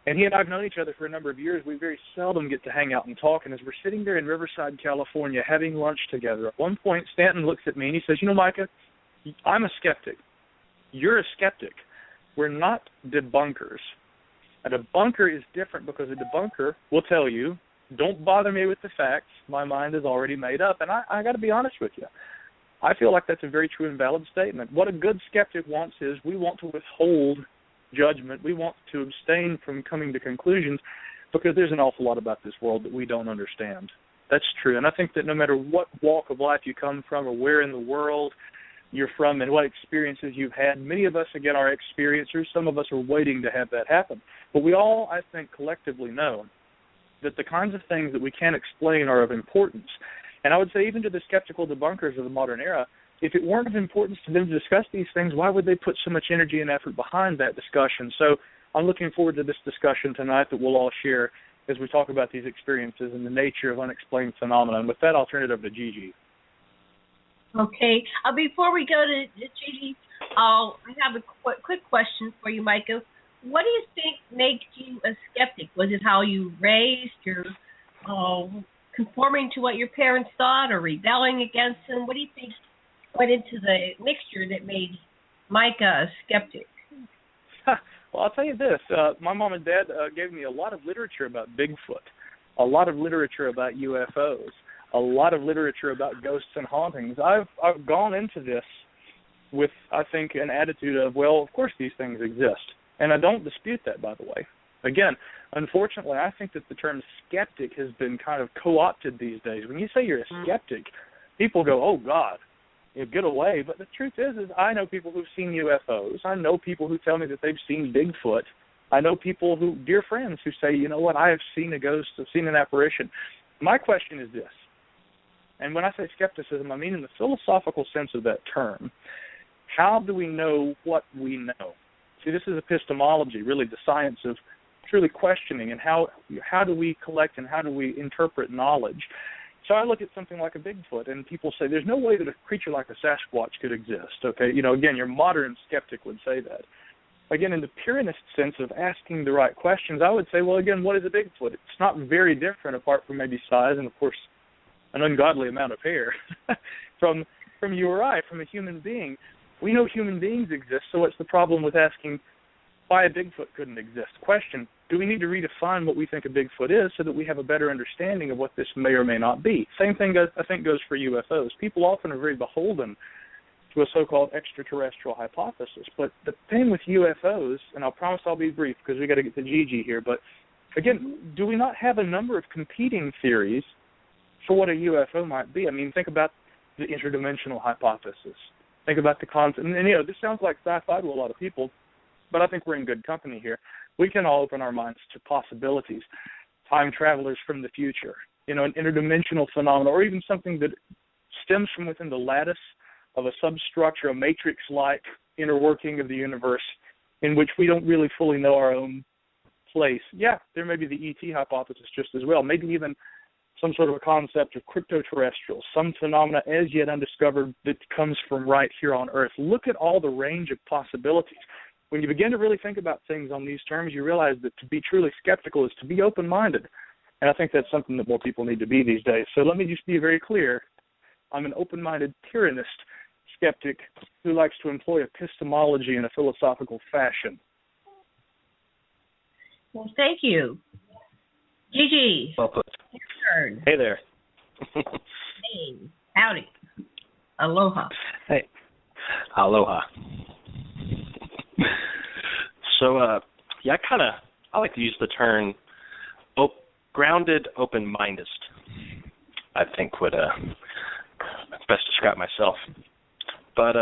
And he and I have known each other for a number of years. We very seldom get to hang out and talk. And as we're sitting there in Riverside, California, having lunch together, at one point Stanton looks at me and he says, Micah, I'm a skeptic. You're a skeptic. We're not debunkers. A debunker is different because a debunker will tell you, don't bother me with the facts. My mind is already made up. And I got to be honest with you. I feel like that's a very true and valid statement. What a good skeptic wants is we want to withhold judgment. We want to abstain from coming to conclusions because there's an awful lot about this world that we don't understand. That's true. And I think that no matter what walk of life you come from or where in the world you're from and what experiences you've had, many of us, again, are experiencers. Some of us are waiting to have that happen. But we all, I think, collectively know that the kinds of things that we can't explain are of importance. And I would say even to the skeptical debunkers of the modern era, if it weren't of importance to them to discuss these things, why would they put so much energy and effort behind that discussion? So I'm looking forward to this discussion tonight that we'll all share as we talk about these experiences and the nature of unexplained phenomena. And with that, I'll turn it over to Gigi. Okay. Before we go to Gigi, I have a quick question for you, Micah. What do you think makes you a skeptic? Was it how you raised, your conforming to what your parents thought or rebelling against them? What do you think went into the mixture that made Micah a skeptic? Well, I'll tell you this. My mom and dad gave me a lot of literature about Bigfoot, a lot of literature about UFOs, a lot of literature about ghosts and hauntings. I've gone into this with, I think, an attitude of, well, of course these things exist. And I don't dispute that, by the way. Again, unfortunately, I think that the term skeptic has been kind of co-opted these days. When you say you're a skeptic, people go, oh, God, get away. But the truth is I know people who've seen UFOs. I know people who tell me that they've seen Bigfoot. I know people who, dear friends, who say, you know what, I have seen a ghost, I've seen an apparition. My question is this, and when I say skepticism, I mean in the philosophical sense of that term. How do we know what we know? See, this is epistemology, really the science of truly questioning and how do we collect and how do we interpret knowledge. So I look at something like a Bigfoot, and people say there's no way that a creature like a Sasquatch could exist. Okay, again, your modern skeptic would say that. Again, in the purist sense of asking the right questions, I would say, well, again, what is a Bigfoot? It's not very different apart from maybe size and, of course, an ungodly amount of hair from you or I, from a human being. We know human beings exist, so what's the problem with asking why a Bigfoot couldn't exist? Question, do we need to redefine what we think a Bigfoot is so that we have a better understanding of what this may or may not be? Same thing, I think, goes for UFOs. People often are very beholden to a so-called extraterrestrial hypothesis. But the thing with UFOs, and I'll promise I'll be brief because we've got to get to Gigi here, but again, do we not have a number of competing theories for what a UFO might be? I mean, think about the interdimensional hypothesis. Think about the concept. And this sounds like sci-fi to a lot of people, but I think we're in good company here. We can all open our minds to possibilities, time travelers from the future, an interdimensional phenomenon, or even something that stems from within the lattice of a substructure, a matrix-like inner working of the universe in which we don't really fully know our own place. Yeah, there may be the ET hypothesis just as well, maybe even some sort of a concept of crypto-terrestrial, some phenomena as yet undiscovered that comes from right here on Earth. Look at all the range of possibilities. When you begin to really think about things on these terms, you realize that to be truly skeptical is to be open-minded. And I think that's something that more people need to be these days. So let me just be very clear. I'm an open-minded tyrannist skeptic who likes to employ epistemology in a philosophical fashion. Well, thank you. Gigi. Well put. Your turn. Hey there. Hey. Howdy. Aloha. Hey. Aloha. So, yeah, I like to use the term grounded, open-minded, I think would best describe myself. But,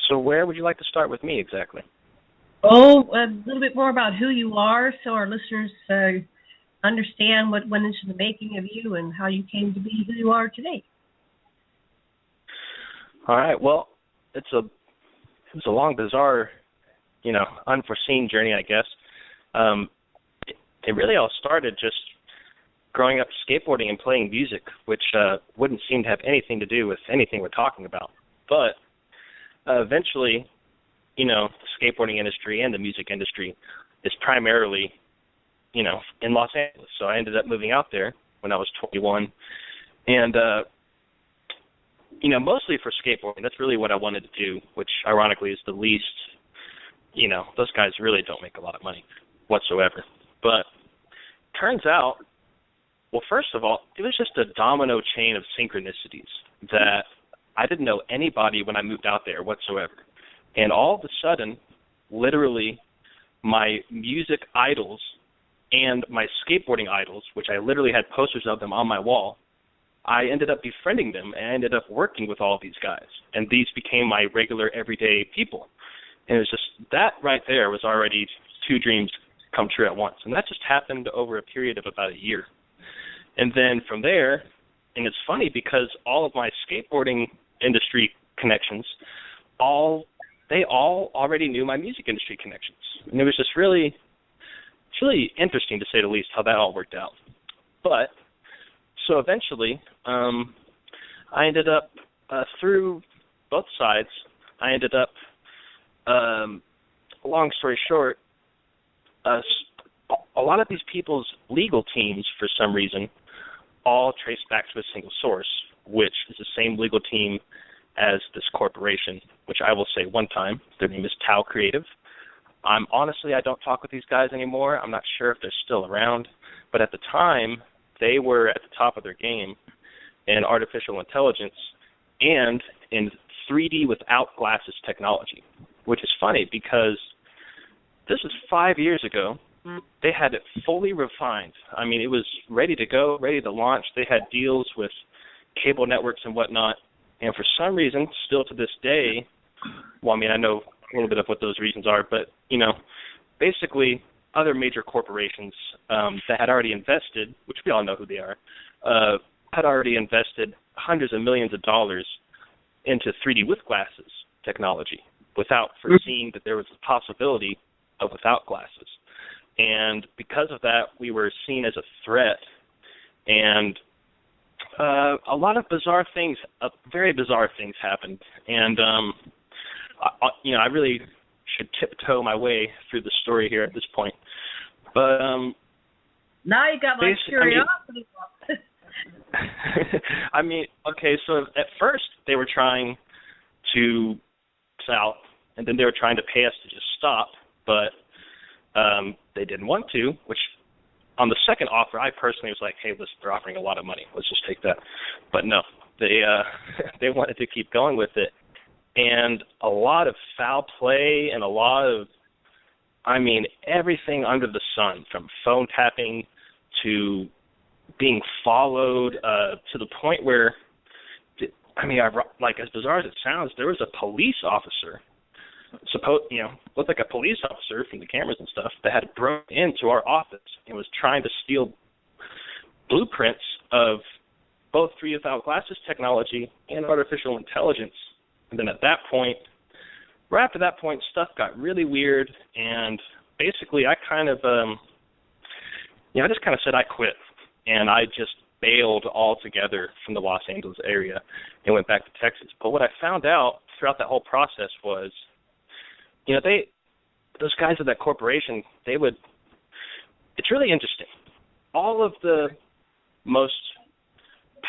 so where would you like to start with me exactly? Oh, a little bit more about who you are so our listeners understand what went into the making of you and how you came to be who you are today. All right. Well, it was a long, bizarre, unforeseen journey, I guess. It really all started just growing up skateboarding and playing music, which wouldn't seem to have anything to do with anything we're talking about. But eventually, the skateboarding industry and the music industry is primarily, in Los Angeles. So I ended up moving out there when I was 21. And, mostly for skateboarding. That's really what I wanted to do, which ironically is the least, those guys really don't make a lot of money whatsoever. But turns out, well, first of all, it was just a domino chain of synchronicities that I didn't know anybody when I moved out there whatsoever. And all of a sudden, literally, my music idols and my skateboarding idols, which I literally had posters of them on my wall, I ended up befriending them and I ended up working with all of these guys. And these became my regular, everyday people. And it was just, that right there was already two dreams come true at once. And that just happened over a period of about a year. And then from there, and it's funny because all of my skateboarding industry connections, they all already knew my music industry connections. And it was just it's really interesting, to say the least, how that all worked out. But, so eventually, I ended up, through both sides, I ended up, long story short, a lot of these people's legal teams, for some reason, all trace back to a single source, which is the same legal team as this corporation, which I will say one time, their name is Tau Creative. Honestly, I don't talk with these guys anymore. I'm not sure if they're still around, but at the time, they were at the top of their game in artificial intelligence and in 3D without glasses technology, which is funny because this is 5 years ago. They had it fully refined. I mean, it was ready to go, ready to launch. They had deals with cable networks and whatnot. And for some reason, still to this day, well, I mean, I know a little bit of what those reasons are, but, basically other major corporations that had already invested, which we all know who they are, had already invested hundreds of millions of dollars into 3D with glasses technology without foreseeing that there was a possibility of without glasses. And because of that, we were seen as a threat. And a lot of bizarre things, very bizarre things happened. And, I really should tiptoe my way through the story here at this point. But now you got my curiosity. I mean, okay, so at first they were trying to sell, and then they were trying to pay us to just stop, but they didn't want to, which on the second offer, I personally was like, hey, listen, they're offering a lot of money. Let's just take that. But no, they wanted to keep going with it. And a lot of foul play and a lot of, everything under the sun, from phone tapping to being followed to the point where, as bizarre as it sounds, there was a police officer, looked like a police officer from the cameras and stuff, that had broken into our office and was trying to steal blueprints of both 3D without glasses technology and artificial intelligence. And then at that point, right after that point, stuff got really weird, and basically I kind of, I just kind of said I quit. and I just bailed altogether from the Los Angeles area and went back to Texas. But what I found out throughout that whole process was, those guys at that corporation, it's really interesting. All of the most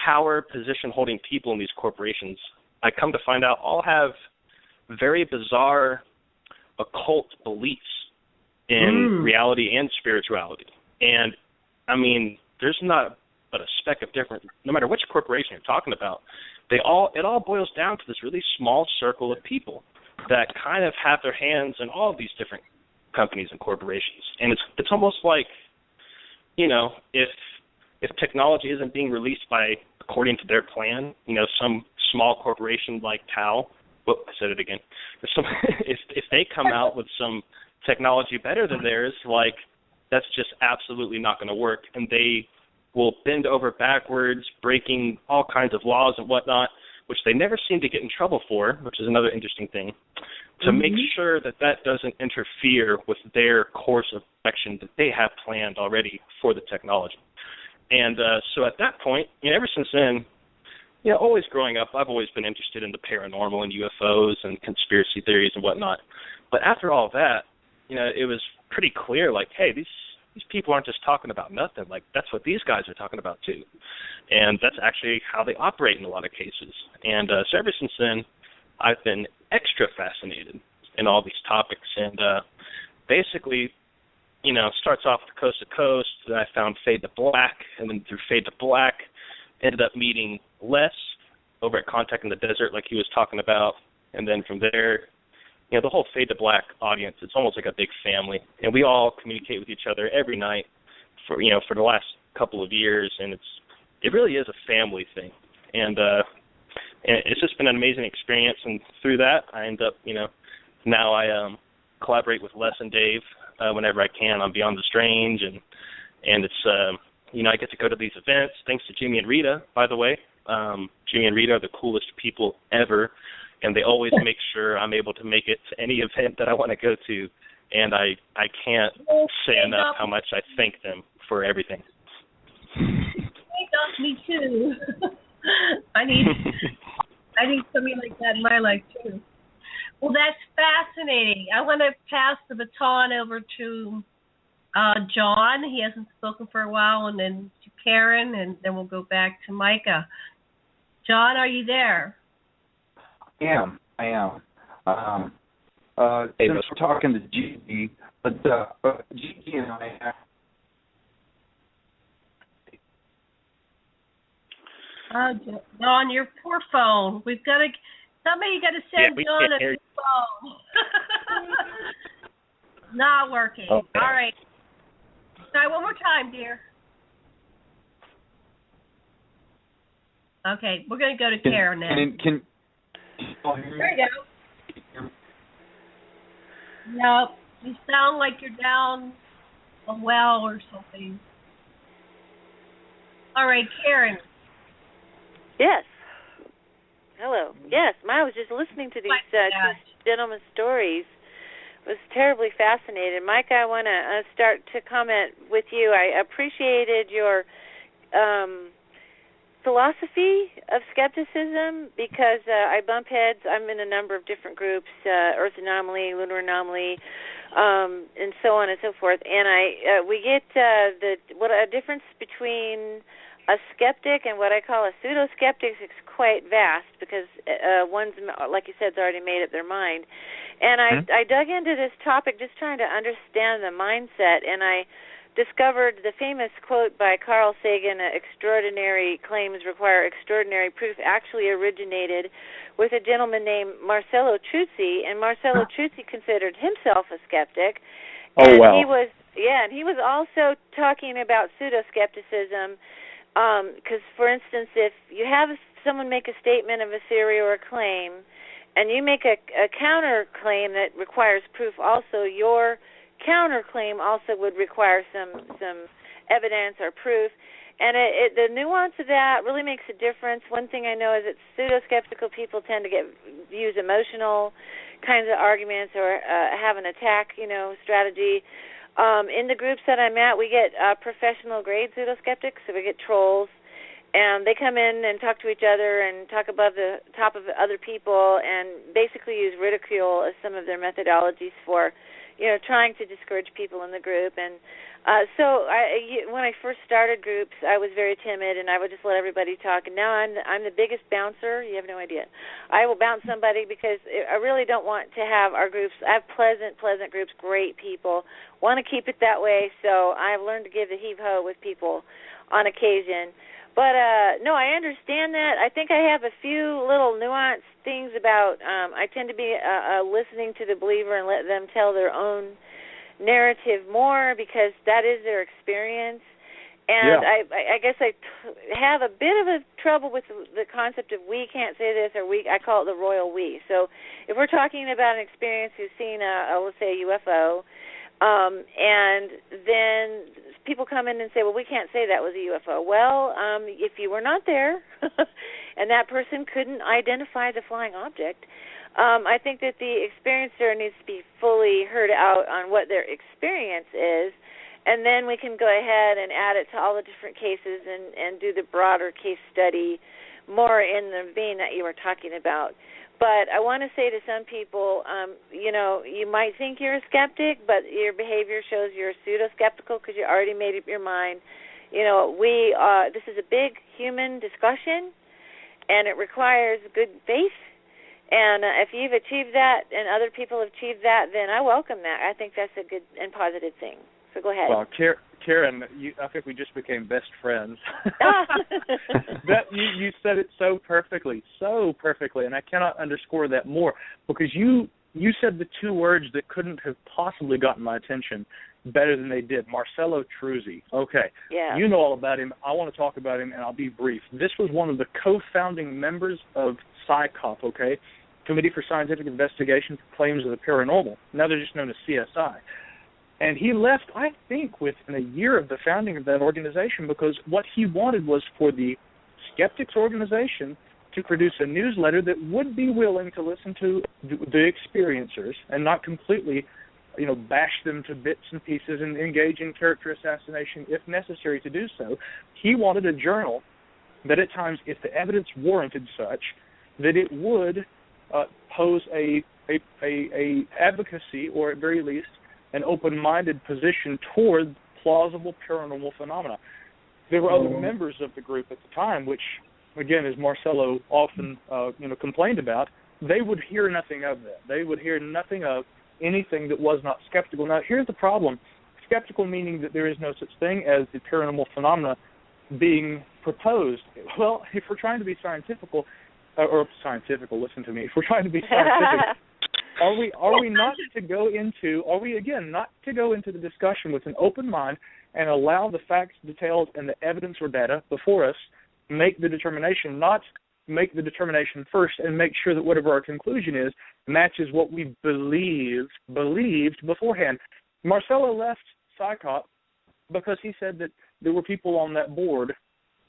power position-holding people in these corporations, I come to find out, all have very bizarre occult beliefs in reality and spirituality. And, I mean, there's not but a speck of difference, no matter which corporation you're talking about. It all boils down to this really small circle of people that kind of have their hands in all of these different companies and corporations. And it's almost like, if technology isn't being released according to their plan, some small corporation like Tao, I said it again. If they come out with some technology better than theirs, that's just absolutely not going to work, and they will bend over backwards, breaking all kinds of laws and whatnot, which they never seem to get in trouble for, which is another interesting thing, to make sure that doesn't interfere with their course of action that they have planned already for the technology. And so at that point, ever since then, always growing up, I've always been interested in the paranormal and UFOs and conspiracy theories and whatnot. But after all that, it was pretty clear, hey, these people aren't just talking about nothing. That's what these guys are talking about too. And that's actually how they operate in a lot of cases. And so ever since then, I've been extra fascinated in all these topics. And basically, starts off with Coast to Coast. Then I found Fade to Black. And then through Fade to Black, ended up meeting Les over at Contact in the Desert, like he was talking about. And then from there, the whole Fade to Black audience, it's almost like a big family. And we all communicate with each other every night for the last couple of years. And it really is a family thing. And it's just been an amazing experience. And through that, I end up, now I collaborate with Les and Dave whenever I can on Beyond the Strange. And it's, I get to go to these events, thanks to Jimmy and Rita, by the way. Jimmy and Rita are the coolest people ever. And they always make sure I'm able to make it to any event that I want to go to. And I can't say enough how much I thank them for everything. Me too. I need somebody like that in my life too. Well, that's fascinating. I want to pass the baton over to John. He hasn't spoken for a while, and then to Karen, and then we'll go back to Micah. John, are you there? I am. Since we're talking to Gigi, but Gigi and I have... John, your poor phone. Somebody got to send John a new phone. Not working. Okay. All right. Try one more time, dear. Okay, we're going to go to Karen now. There you go. No, you sound like you're down a well or something. All right, Karen. Yes. Hello. Yes, I was just listening to these two gentlemen's stories. Was terribly fascinated. Micah, I want to start to comment with you. I appreciated your philosophy of skepticism because I bump heads. I'm in a number of different groups, Earth Anomaly, Lunar Anomaly, and so on and so forth. And we get a difference between a skeptic and what I call a pseudo-skeptic is quite vast because one's, like you said, has already made up their mind. And I dug into this topic just trying to understand the mindset, and I discovered the famous quote by Carl Sagan, extraordinary claims require extraordinary proof, actually originated with a gentleman named Marcello Truzzi, and Marcello Truzzi considered himself a skeptic. And he was also talking about pseudo-skepticism because, for instance, if you have someone make a statement of a theory or a claim, and you make a counterclaim that requires proof also, your counterclaim also would require some evidence or proof. And the nuance of that really makes a difference. One thing I know is that pseudo-skeptical people tend to use emotional kinds of arguments or have an attack, strategy. In the groups that I'm at, we get professional grade pseudo-skeptics, so we get trolls, and they come in and talk to each other and talk above the top of other people and basically use ridicule as some of their methodologies for, trying to discourage people in the group. And so when I first started groups, I was very timid, and I would just let everybody talk. And now I'm the biggest bouncer. You have no idea. I will bounce somebody because I really don't want to have our groups. I have pleasant groups, great people. Want to keep it that way, so I've learned to give the heave-ho with people on occasion. But, no, I understand that. I think I have a few little nuanced things about I tend to be listening to the believer and let them tell their own narrative more because that is their experience. And I guess I have a bit of a trouble with the concept of we can't say this or we. I call it the royal we. So if we're talking about an experience who's seen, let's say, a UFO, and then people come in and say, well, we can't say that was a UFO. Well, if you were not there and that person couldn't identify the flying object, I think that the experiencer needs to be fully heard out on what their experience is, and then we can go ahead and add it to all the different cases and do the broader case study more in the vein that you were talking about. But I want to say to some people, you might think you're a skeptic, but your behavior shows you're pseudo-skeptical because you already made up your mind. This is a big human discussion, and it requires good faith. And if you've achieved that and other people have achieved that, then I welcome that. I think that's a good and positive thing. So go ahead. Well, Karen, I think we just became best friends. You said it so perfectly, and I cannot underscore that more because you said the two words that couldn't have possibly gotten my attention better than they did. Marcello Truzzi. Okay. Yeah. You know all about him. I want to talk about him, and I'll be brief. This was one of the co-founding members of CSICOP, okay, Committee for Scientific Investigation for Claims of the Paranormal. Now they're just known as CSI. And he left, I think, within a year of the founding of that organization because what he wanted was for the Skeptics organization to produce a newsletter that would be willing to listen to the experiencers and not completely, bash them to bits and pieces and engage in character assassination if necessary to do so. He wanted a journal that at times, if the evidence warranted such, that it would pose a advocacy, or at very least, an open-minded position toward plausible paranormal phenomena. There were other members of the group at the time, which, again, as Marcello often complained about, they would hear nothing of that. They would hear nothing of anything that was not skeptical. Now, here's the problem. Skeptical meaning that there is no such thing as the paranormal phenomena being proposed. Well, if we're trying to be scientifical, listen to me. If we're trying to be scientific, are we not to go into the discussion with an open mind and allow the facts, details, and the evidence or data before us make the determination, not make the determination first and make sure that whatever our conclusion is matches what we believed beforehand. Marcello left CSICOP because he said that there were people on that board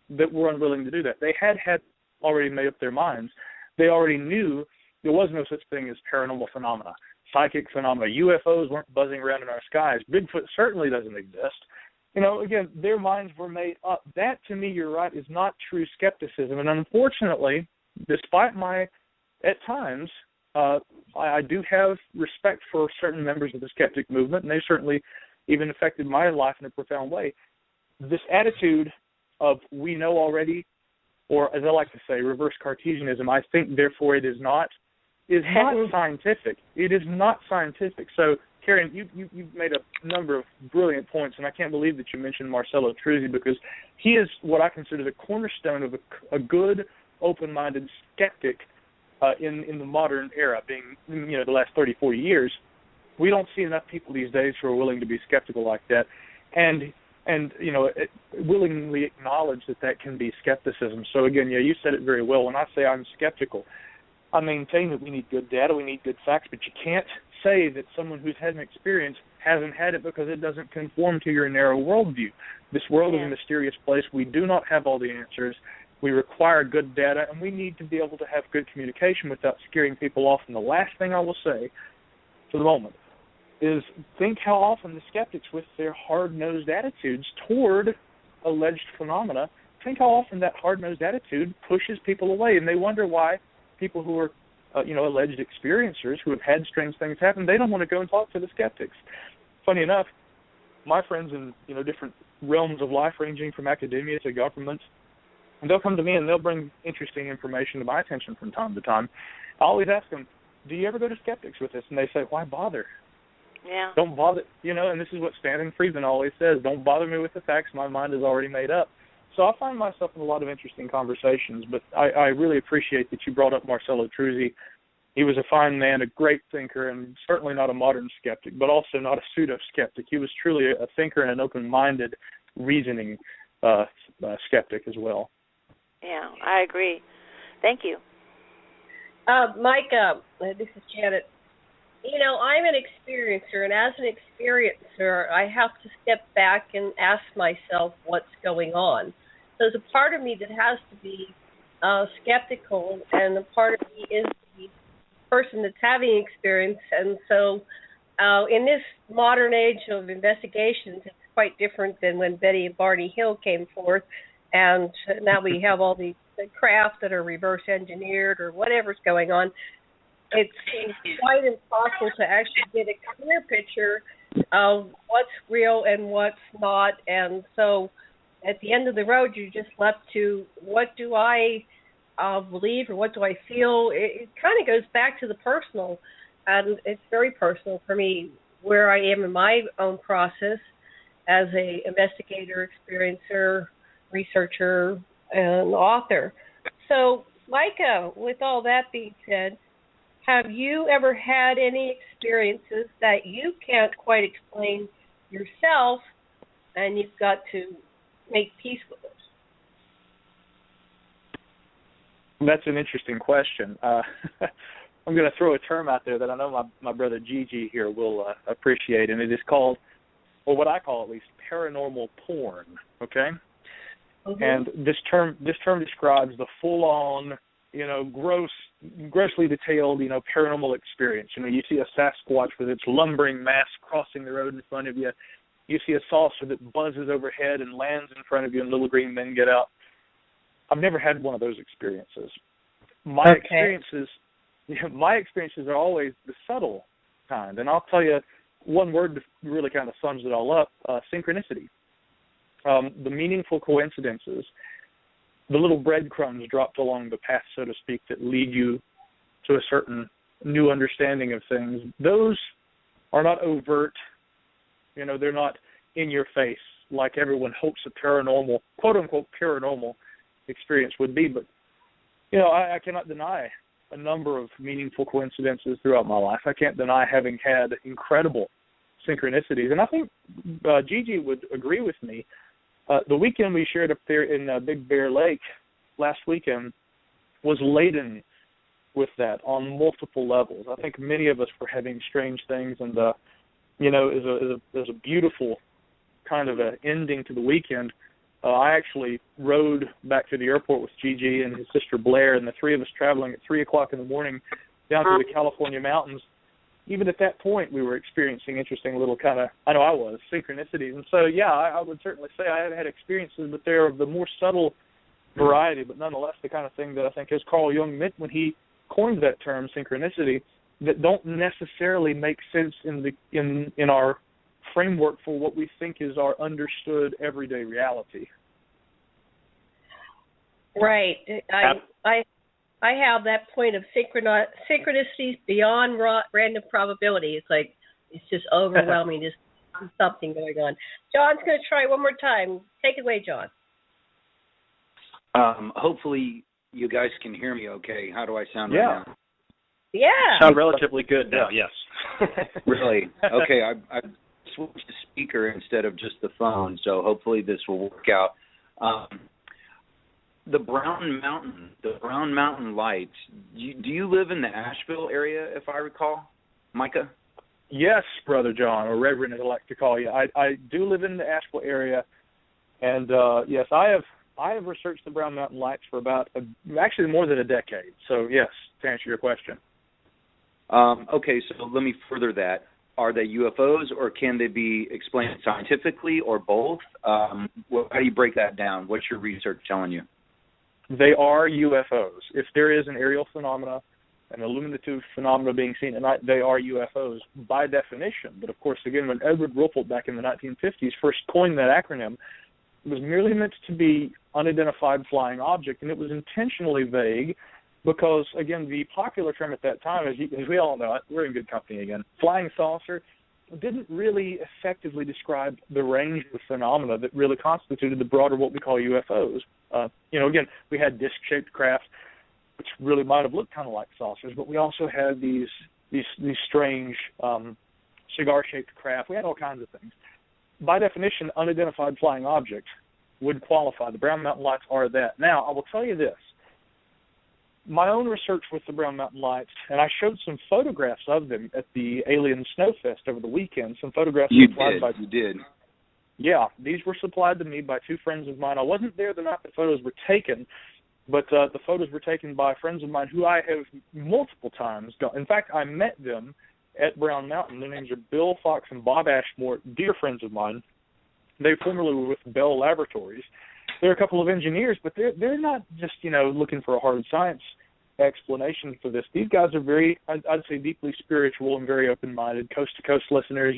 that were unwilling to do that. They had already made up their minds. They already knew there was no such thing as paranormal phenomena, psychic phenomena. UFOs weren't buzzing around in our skies. Bigfoot certainly doesn't exist. Again, their minds were made up. That, to me, you're right, is not true skepticism. And unfortunately, despite at times, I do have respect for certain members of the skeptic movement, and they certainly even affected my life in a profound way. This attitude of we know already, or as I like to say, reverse Cartesianism, I think, therefore it is not scientific. It is not scientific. So, Karen, you've made a number of brilliant points, and I can't believe that you mentioned Marcello Truzzi because he is what I consider the cornerstone of a good, open-minded skeptic in the modern era, being the last 30, 40 years. We don't see enough people these days who are willing to be skeptical like that, and willingly acknowledge that can be skepticism. So again, you said it very well. When I say I'm skeptical, I maintain that we need good data, we need good facts, but you can't say that someone who's had an experience hasn't had it because it doesn't conform to your narrow worldview. This world is a mysterious place. We do not have all the answers. We require good data, and we need to be able to have good communication without scaring people off. And the last thing I will say for the moment is think how often the skeptics, with their hard-nosed attitudes toward alleged phenomena, think how often that hard-nosed attitude pushes people away, and they wonder why people who are, alleged experiencers who have had strange things happen, they don't want to go and talk to the skeptics. Funny enough, my friends in, different realms of life, ranging from academia to government, and they'll come to me and they'll bring interesting information to my attention from time to time. I always ask them, do you ever go to skeptics with this? And they say, why bother? Yeah. Don't bother, and this is what Stanton Friedman always says, don't bother me with the facts, my mind is already made up. So I find myself in a lot of interesting conversations, but I really appreciate that you brought up Marcello Truzzi. He was a fine man, a great thinker, and certainly not a modern skeptic, but also not a pseudo-skeptic. He was truly a thinker and an open-minded, reasoning skeptic as well. Yeah, I agree. Thank you. Micah, this is Janet. I'm an experiencer, and as an experiencer, I have to step back and ask myself what's going on. So there's a part of me that has to be skeptical, and a part of me is the person that's having experience. And so in this modern age of investigations, it's quite different than when Betty and Barney Hill came forth, and now we have all the craft that are reverse engineered or whatever's going on. It's quite impossible to actually get a clear picture of what's real and what's not. And so at the end of the road, you're just left to, what do I believe or what do I feel? It kind of goes back to the personal, and it's very personal for me where I am in my own process as a investigator, experiencer, researcher, and author. So, Micah, with all that being said, have you ever had any experiences that you can't quite explain yourself and you've got to make peace with it? That's an interesting question. I'm going to throw a term out there that I know my brother Gigi here will appreciate, and it is called, or what I call at least, paranormal porn, okay? Mm-hmm. And this term describes the full-on, grossly detailed, paranormal experience. You see a Sasquatch with its lumbering mass crossing the road in front of you. You see a saucer that buzzes overhead and lands in front of you, and little green men get out. I've never had one of those experiences. My experiences are always the subtle kind, and I'll tell you one word that really kind of sums it all up: synchronicity. The meaningful coincidences, the little breadcrumbs dropped along the path, so to speak, that lead you to a certain new understanding of things. Those are not overt. They're not in your face like everyone hopes a paranormal, quote-unquote paranormal experience would be. But, I cannot deny a number of meaningful coincidences throughout my life. I can't deny having had incredible synchronicities. And I think Gigi would agree with me. The weekend we shared up there in Big Bear Lake last weekend was laden with that on multiple levels. I think many of us were having strange things, and there's a beautiful kind of an ending to the weekend. I actually rode back to the airport with Gigi and his sister Blair, and the three of us traveling at 3 o'clock in the morning down to the California mountains. Even at that point, we were experiencing interesting little synchronicities. And so, yeah, I would certainly say I have had experiences, but they're of the more subtle variety, but nonetheless the kind of thing that I think, as Carl Jung meant when he coined that term, synchronicity, that don't necessarily make sense in our framework for what we think is our understood everyday reality. Right. I have that point of synchronicities beyond random probability. It's like, it's just overwhelming. There's something going on. John's going to try one more time. Take it away, John. Hopefully you guys can hear me okay. How do I sound right now? Yeah. Sound relatively good now, yes. Really? Okay, I switched to speaker instead of just the phone, so hopefully this will work out. The Brown Mountain Lights, do you live in the Asheville area, if I recall, Micah? Yes, Brother John, or Reverend as I like to call you. I do live in the Asheville area, and yes, I have researched the Brown Mountain Lights for about actually more than a decade. So yes, to answer your question. Okay, so let me further that. are they UFOs, or can they be explained scientifically, or both? How do you break that down? What's your research telling you? They are UFOs. If there is an aerial phenomena, an illuminative phenomena being seen at night, they are UFOs by definition. But, of course, again, when Edward Ruppelt back in the 1950s first coined that acronym, it was merely meant to be unidentified flying object, and it was intentionally vague because, again, the popular term at that time, as we all know, we're in good company again, flying saucer, didn't really effectively describe the range of phenomena that really constituted the broader what we call UFOs. Again, we had disc-shaped craft, which really might have looked kind of like saucers, but we also had these strange cigar-shaped craft. We had all kinds of things. By definition, unidentified flying object would qualify. The Brown Mountain Lights are that. Now, I will tell you this. My own research with the Brown Mountain Lights, and I showed some photographs of them at the Alien Snowfest over the weekend, some photographs You did. Yeah, these were supplied to me by two friends of mine. I wasn't there the night the photos were taken, but the photos were taken by friends of mine who I have multiple times done. In fact, I met them at Brown Mountain. Their names are Bill Fox and Bob Ashmore, dear friends of mine. They formerly were with Bell Laboratories. They're a couple of engineers, but they're not just, looking for a hard science explanation for this. These guys are very, I'd say, deeply spiritual and very open-minded, coast-to-coast listeners.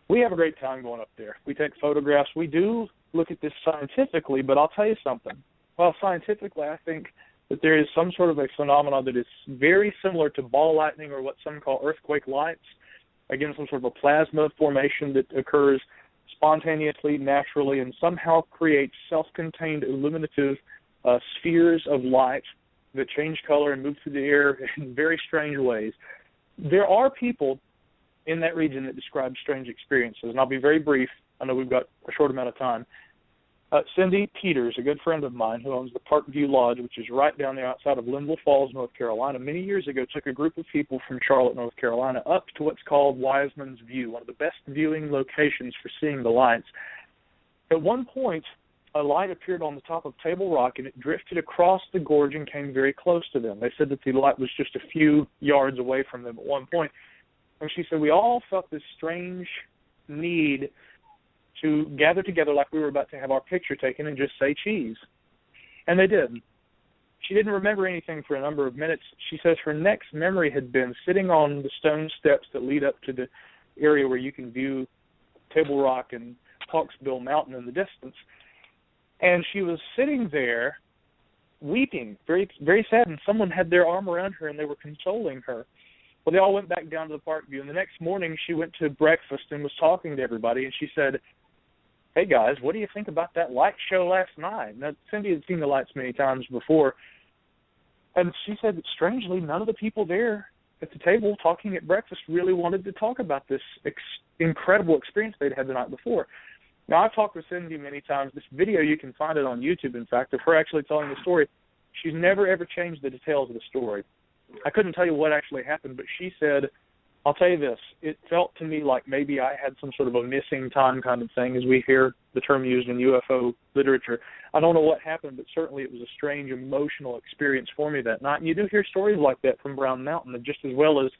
We have a great time going up there. We take photographs. We do look at this scientifically, but I'll tell you something. Well, scientifically, I think that there is some sort of a phenomenon that is very similar to ball lightning or what some call earthquake lights. Again, some sort of a plasma formation that occurs spontaneously, naturally, and somehow creates self-contained illuminative spheres of light that change color and move through the air in very strange ways. There are people in that region that describe strange experiences, and I'll be very brief. I know we've got a short amount of time. Cindy Peters, a good friend of mine who owns the Parkview Lodge, which is right down there outside of Linville Falls, North Carolina, many years ago took a group of people from Charlotte, North Carolina, up to what's called Wiseman's View, one of the best viewing locations for seeing the lights. At one point, a light appeared on the top of Table Rock, and it drifted across the gorge and came very close to them. They said that the light was just a few yards away from them at one point. And she said, we all felt this strange need to gather together like we were about to have our picture taken and just say cheese. And they did. She didn't remember anything for a number of minutes. She says her next memory had been sitting on the stone steps that lead up to the area where you can view Table Rock and Hawksbill Mountain in the distance. And she was sitting there weeping, very, very sad, and someone had their arm around her and they were consoling her. Well, they all went back down to the Parkview, and the next morning she went to breakfast and was talking to everybody, and she said, hey, guys, what do you think about that light show last night? Now, Cindy had seen the lights many times before, and she said that strangely none of the people there at the table talking at breakfast really wanted to talk about this incredible experience they'd had the night before. Now, I've talked with Cindy many times. This video, you can find it on YouTube, in fact, of her actually telling the story. She's never, ever changed the details of the story. I couldn't tell you what actually happened, but she said, I'll tell you this, it felt to me like maybe I had some sort of a missing time kind of thing, as we hear the term used in UFO literature. I don't know what happened, but certainly it was a strange emotional experience for me that night. And you do hear stories like that from Brown Mountain, and just as well as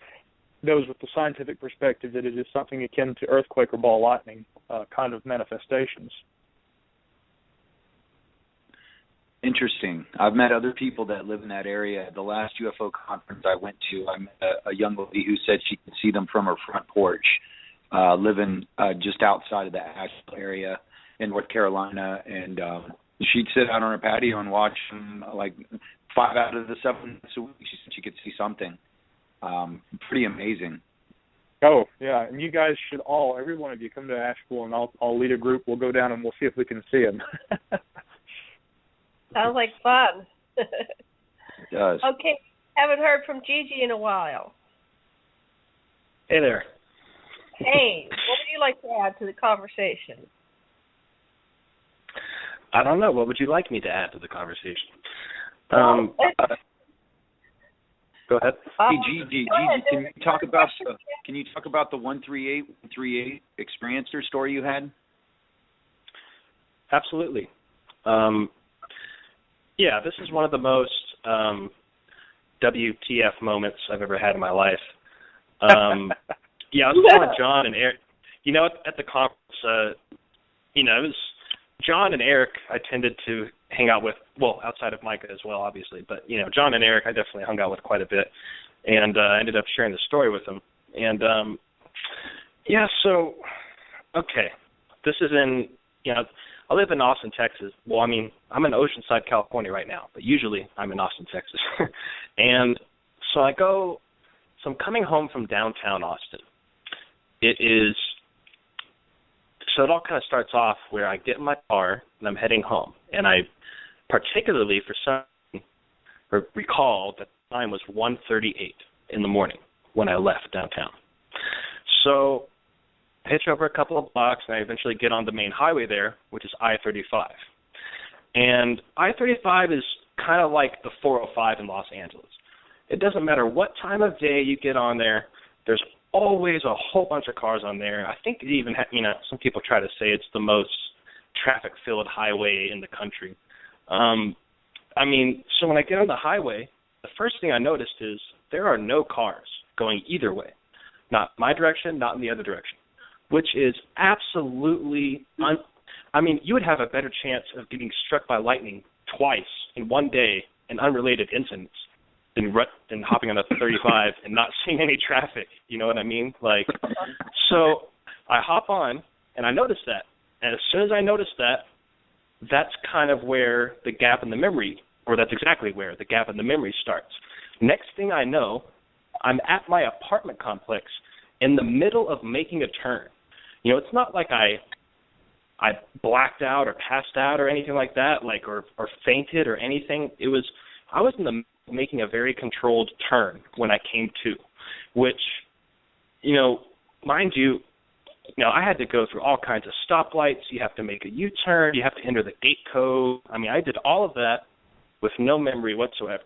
those with the scientific perspective that it is something akin to earthquake or ball lightning kind of manifestations. Interesting. I've met other people that live in that area. The last UFO conference I went to, I met a young lady who said she could see them from her front porch, living just outside of the Asheville area in North Carolina. And she'd sit out on her patio and watch them like 5 out of the 7 nights a week. She said she could see something. Pretty amazing. Oh, yeah, and you guys should all, every one of you, come to Asheville, and I'll lead a group. We'll go down and we'll see if we can see them. Sounds like fun. It does. Okay, haven't heard from Gigi in a while. Hey there. Hey, what would you like to add to the conversation? I don't know. What would you like me to add to the conversation? Go ahead. Hey, Gigi, can you talk about the 138 experiencer story you had? Absolutely. Yeah, this is one of the most WTF moments I've ever had in my life. Yeah, I was telling John and Eric, at the conference, it was John and Eric I tended to hang out with, well, outside of Micah as well, obviously, but, John and Eric I definitely hung out with quite a bit, and I ended up sharing the story with them. And, so, okay, this is in, I live in Austin, Texas. Well, I'm in Oceanside, California right now, but usually I'm in Austin, Texas. And so I'm coming home from downtown Austin. So it all kind of starts off where I get in my car and I'm heading home. And I particularly, for some reason, recall that the time was 1:38 in the morning when I left downtown. So I hitch over a couple of blocks and I eventually get on the main highway there, which is I-35. And I-35 is kind of like the 405 in Los Angeles. It doesn't matter what time of day you get on there, there's always a whole bunch of cars on there. I think it even, some people try to say it's the most traffic-filled highway in the country. So when I get on the highway, the first thing I noticed is there are no cars going either way. Not my direction, not in the other direction, which is absolutely, you would have a better chance of getting struck by lightning twice in one day in unrelated incidents than hopping on the 35 and not seeing any traffic. You know what I mean? So I hop on, and I notice that. And as soon as I notice that, that's kind of where the gap in the memory, or that's exactly where the gap in the memory starts. Next thing I know, I'm at my apartment complex in the middle of making a turn. It's not like I blacked out or passed out or anything like that, or fainted or anything. I was in the making a very controlled turn when I came to, which, mind you, I had to go through all kinds of stoplights. You have to make a U-turn. You have to enter the gate code. I did all of that with no memory whatsoever.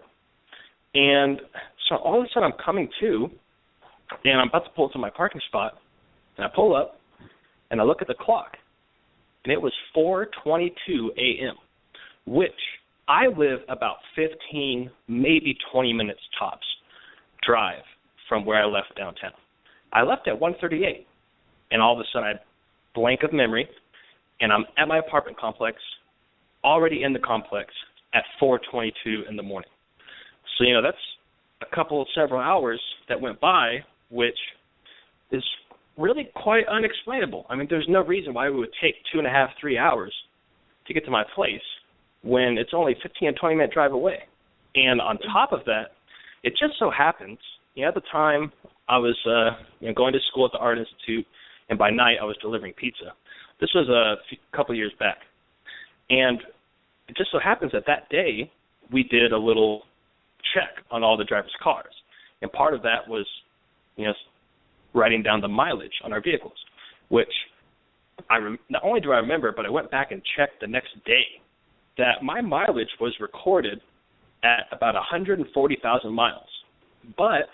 And so all of a sudden I'm coming to, and I'm about to pull to my parking spot, and I pull up, and I look at the clock, and it was 4:22 a.m., which I live about 15, maybe 20 minutes tops drive from where I left downtown. I left at 1:38, and all of a sudden I blank of memory, and I'm at my apartment complex, already in the complex at 4:22 in the morning. So, that's several hours that went by, which is really quite unexplainable. There's no reason why it would take 2.5, 3 hours to get to my place when it's only 15 and 20-minute drive away. And on top of that, it just so happens, at the time I was going to school at the Art Institute, and by night I was delivering pizza. This was a couple years back. And it just so happens that day we did a little check on all the drivers' cars. And part of that was, writing down the mileage on our vehicles, which not only do I remember, but I went back and checked the next day that my mileage was recorded at about 140,000 miles. But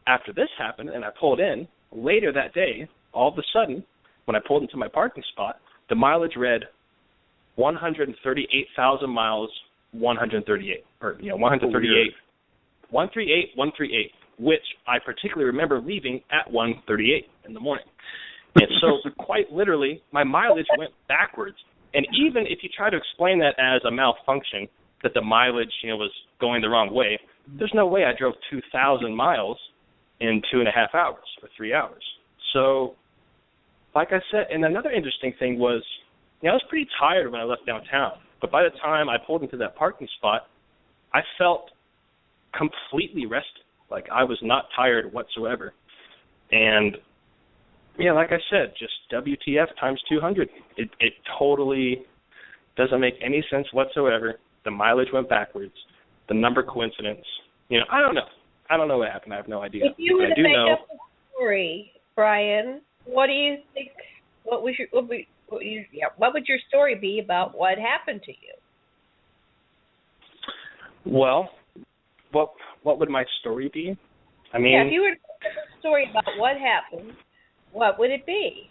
after this happened and I pulled in, later that day, all of a sudden, when I pulled into my parking spot, the mileage read 138,000 miles, 138, or 138, 138, which I particularly remember leaving at 1:38 in the morning. And so quite literally, my mileage went backwards. And even if you try to explain that as a malfunction, that the mileage, was going the wrong way, there's no way I drove 2,000 miles in 2.5 hours or 3 hours. So, like I said, and another interesting thing was, I was pretty tired when I left downtown. But by the time I pulled into that parking spot, I felt completely rested. I was not tired whatsoever. And, like I said, just WTF times 200. It totally doesn't make any sense whatsoever. The mileage went backwards. The number coincidence. I don't know. I don't know what happened. I have no idea. If you were to make up a story, Brian, what do you think? What would your story be about what happened to you? Well, what would my story be? If you were to make a story about what happened, what would it be?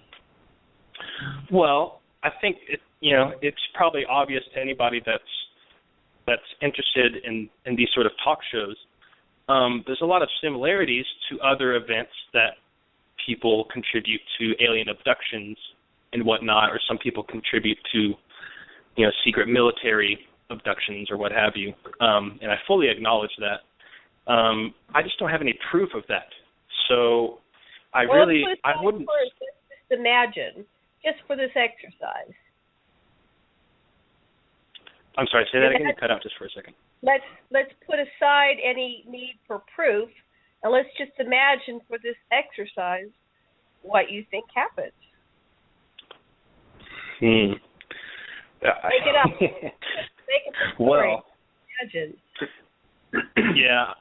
Well, I think it's probably obvious to anybody that's interested in these sort of talk shows. There's a lot of similarities to other events that people contribute to alien abductions and whatnot, or some people contribute to, secret military abductions or what have you. And I fully acknowledge that. I just don't have any proof of that. So I wouldn't. Just imagine, just for this exercise. I'm sorry, say that again. You cut out just for a second. Let's put aside any need for proof, and let's just imagine for this exercise what you think happened. Make it up. Make it a story. Well, imagine. Yeah,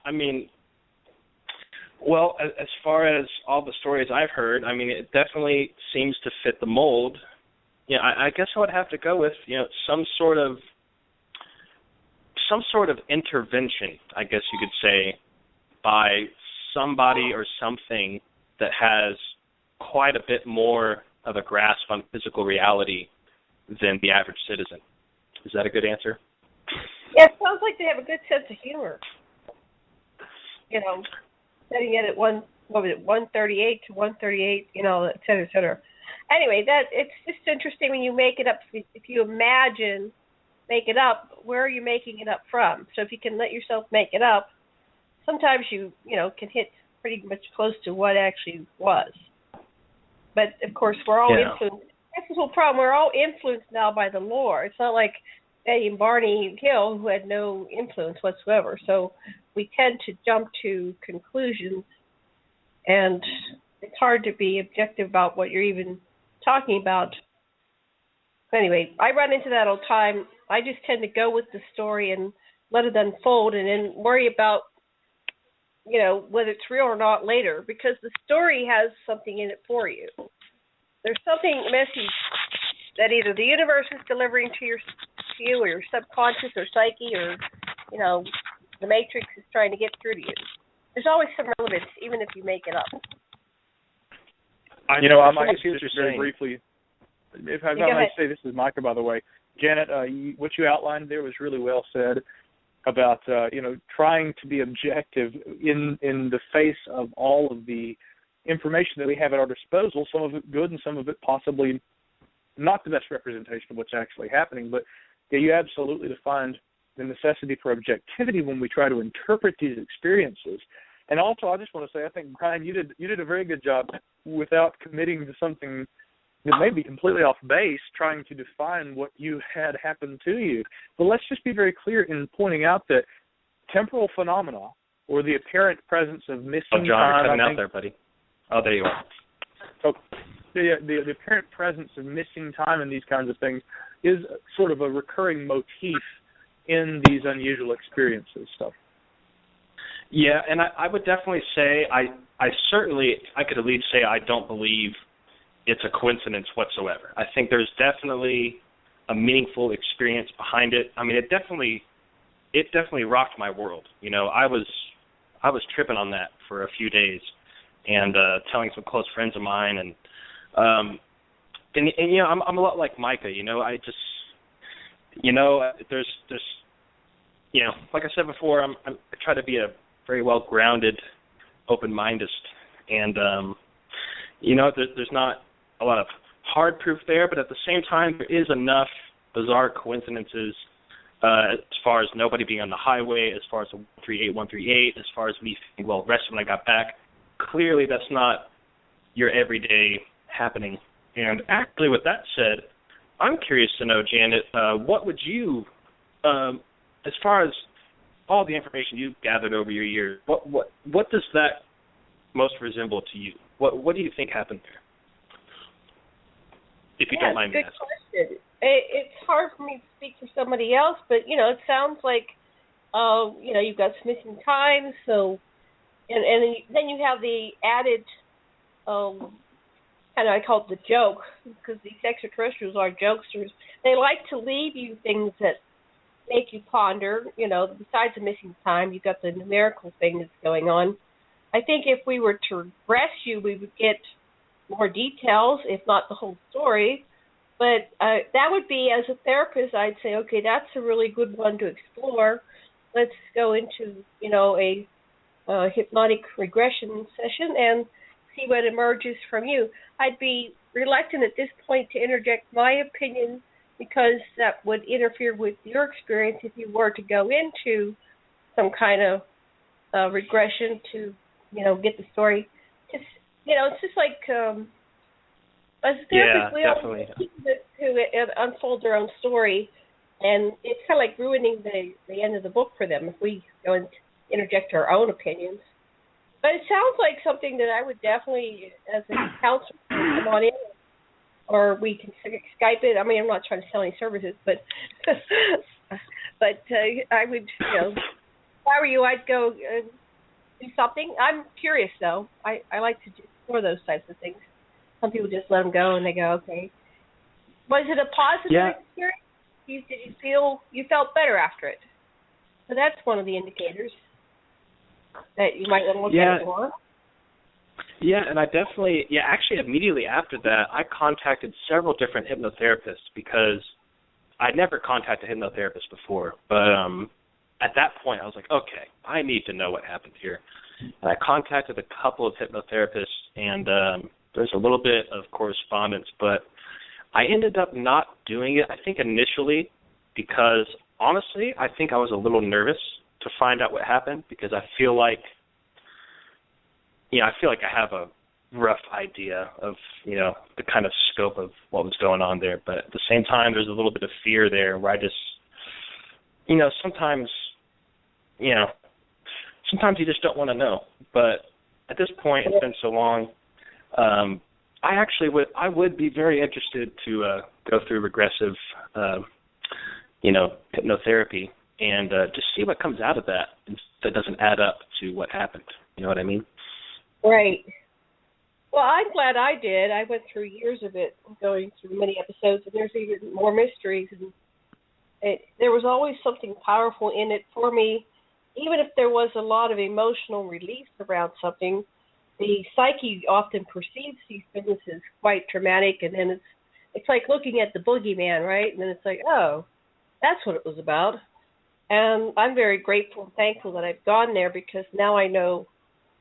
well, as far as all the stories I've heard, it definitely seems to fit the mold. Yeah, I guess I would have to go with, some sort of intervention, I guess you could say, by somebody or something that has quite a bit more of a grasp on physical reality than the average citizen. Is that a good answer? Yeah, it sounds like they have a good sense of humor. Setting it at 138 to 138, et cetera, et cetera. Anyway, it's just interesting when you make it up. If you imagine, make it up, where are you making it up from? So if you can let yourself make it up, sometimes you can hit pretty much close to what actually was. But of course, we're all influenced. That's the whole problem. We're all influenced now by the lore. It's not like Betty and Barney Hill, who had no influence whatsoever. So we tend to jump to conclusions, and it's hard to be objective about what you're even talking about. Anyway, I run into that all the time. I just tend to go with the story and let it unfold, and then worry about, whether it's real or not later, because the story has something in it for you. There's something message that either the universe is delivering to you or your subconscious or psyche or, the Matrix is trying to get through to you. There's always some relevance, even if you make it up. I might just very briefly, if I might say, this is Micah, by the way. Janet, what you outlined there was really well said about, trying to be objective in the face of all of the information that we have at our disposal, some of it good and some of it possibly not the best representation of what's actually happening. But yeah, you absolutely defined the necessity for objectivity when we try to interpret these experiences. And also, I just want to say, I think, Brian, you did a very good job without committing to something that may be completely off base, trying to define what you had happen to you. But let's just be very clear in pointing out that temporal phenomena, or the apparent presence of missing time. Oh, John, you're cutting out there, buddy. Oh, there you are. So, the apparent presence of missing time and these kinds of things is sort of a recurring motif in these unusual experiences. So. Yeah, and I would definitely say I could at least say I don't believe it's a coincidence whatsoever. I think there's definitely a meaningful experience behind it. It definitely rocked my world. I was tripping on that for a few days, and telling some close friends of mine, and I'm a lot like Micah. I just, there's like I said before, I try to be a very well grounded, open-minded, and there's not a lot of hard proof there, but at the same time, there is enough bizarre coincidences as far as nobody being on the highway, as far as the 138, as far as me feeling well rested when I got back. Clearly, that's not your everyday happening. And actually, with that said, I'm curious to know, Janet, what would you, as far as all the information you've gathered over your years, what does that most resemble to you? What do you think happened there? If you don't mind me asking. Good question. It's hard for me to speak for somebody else, but it sounds like you've got some missing time, so and then you have the added I call it the joke, because these extraterrestrials are jokesters. They like to leave you things that make you ponder. Besides the missing time, you've got the numerical thing that's going on. I think if we were to regress you, we would get more details, if not the whole story. But that would be, as a therapist, I'd say, okay, that's a really good one to explore. Let's go into, a hypnotic regression session and see what emerges from you. I'd be reluctant at this point to interject my opinion because that would interfere with your experience if you were to go into some kind of regression to, get the story. It's just like as a therapist, we all need to unfold their own story, and it's kind of like ruining the end of the book for them if we go and interject our own opinions. But it sounds like something that I would definitely, as a counselor, come on in, or we can Skype it. I mean, I'm not trying to sell any services, but I would, if I were you, I'd go do something. I'm curious, though. I like to do more of those types of things. Some people just let them go, and they go, okay. Was it a positive experience? Did you feel you felt better after it? So that's one of the indicators that you might want to look at it more. Yeah, and I definitely, actually immediately after that, I contacted several different hypnotherapists because I'd never contacted a hypnotherapist before. But at that point, I was like, okay, I need to know what happened here. And I contacted a couple of hypnotherapists, and there's a little bit of correspondence, but I ended up not doing it, I think, initially because, honestly, I think I was a little nervous to find out what happened because I feel like I have a rough idea of, the kind of scope of what was going on there. But at the same time, there's a little bit of fear there where I just, sometimes you just don't want to know. But at this point, it's been so long, I would be very interested to go through regressive, hypnotherapy and just see what comes out of that doesn't add up to what happened. You know what I mean? Right. Well, I'm glad I did. I went through years of it, going through many episodes, and there's even more mysteries. And there was always something powerful in it for me. Even if there was a lot of emotional release around something, the psyche often perceives these things as quite traumatic, and then it's like looking at the boogeyman, right? And then it's like, oh, that's what it was about. And I'm very grateful and thankful that I've gone there because now I know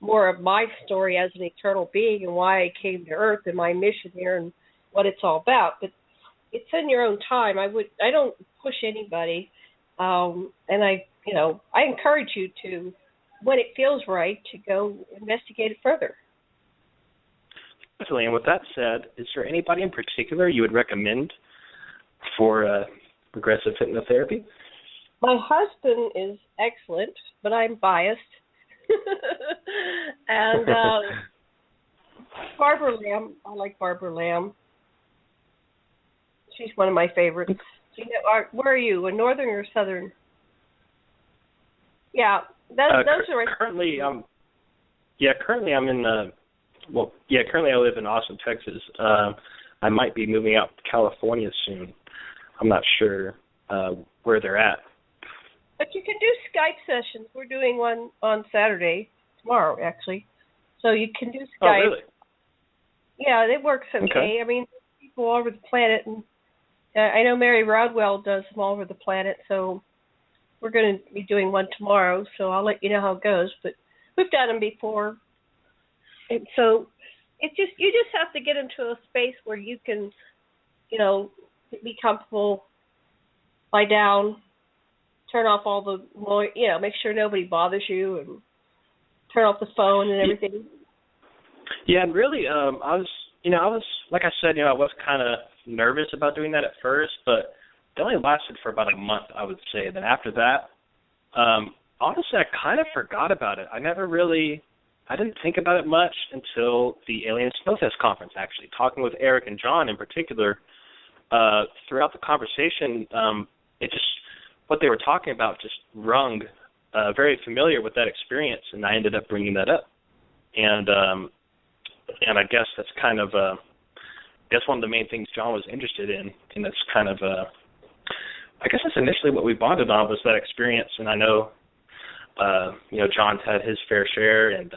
more of my story as an eternal being and why I came to Earth and my mission here and what it's all about. But it's in your own time. I don't push anybody, and I encourage you to, when it feels right, to go investigate it further. Definitely. And with that said, is there anybody in particular you would recommend for regressive hypnotherapy? My husband is excellent, but I'm biased. And Barbara Lamb, I like Barbara Lamb. She's one of my favorites. Where are you, a northern or southern? Yeah, those are right. Currently, currently I'm in. Currently I live in Austin, Texas. I might be moving out to California soon. I'm not sure where they're at. But you can do Skype sessions. We're doing one on Saturday, tomorrow actually. So you can do Skype. Oh, really? Yeah, it works okay. I mean, people all over the planet, and I know Mary Rodwell does them all over the planet. So we're going to be doing one tomorrow. So I'll let you know how it goes. But we've done them before, and so you just have to get into a space where you can, be comfortable, lie down. Turn off all the noise, make sure nobody bothers you, and turn off the phone and everything. Yeah, and really, I was, like I said, I was kind of nervous about doing that at first, but it only lasted for about a month, I would say. And then after that, honestly, I kind of forgot about it. I didn't think about it much until the Alien Snowfest conference, actually. Talking with Eric and John in particular, throughout the conversation, what they were talking about just rung very familiar with that experience, and I ended up bringing that up. And I guess that's kind of one of the main things John was interested in, and that's kind of I guess that's initially what we bonded on was that experience. And I know John's had his fair share, and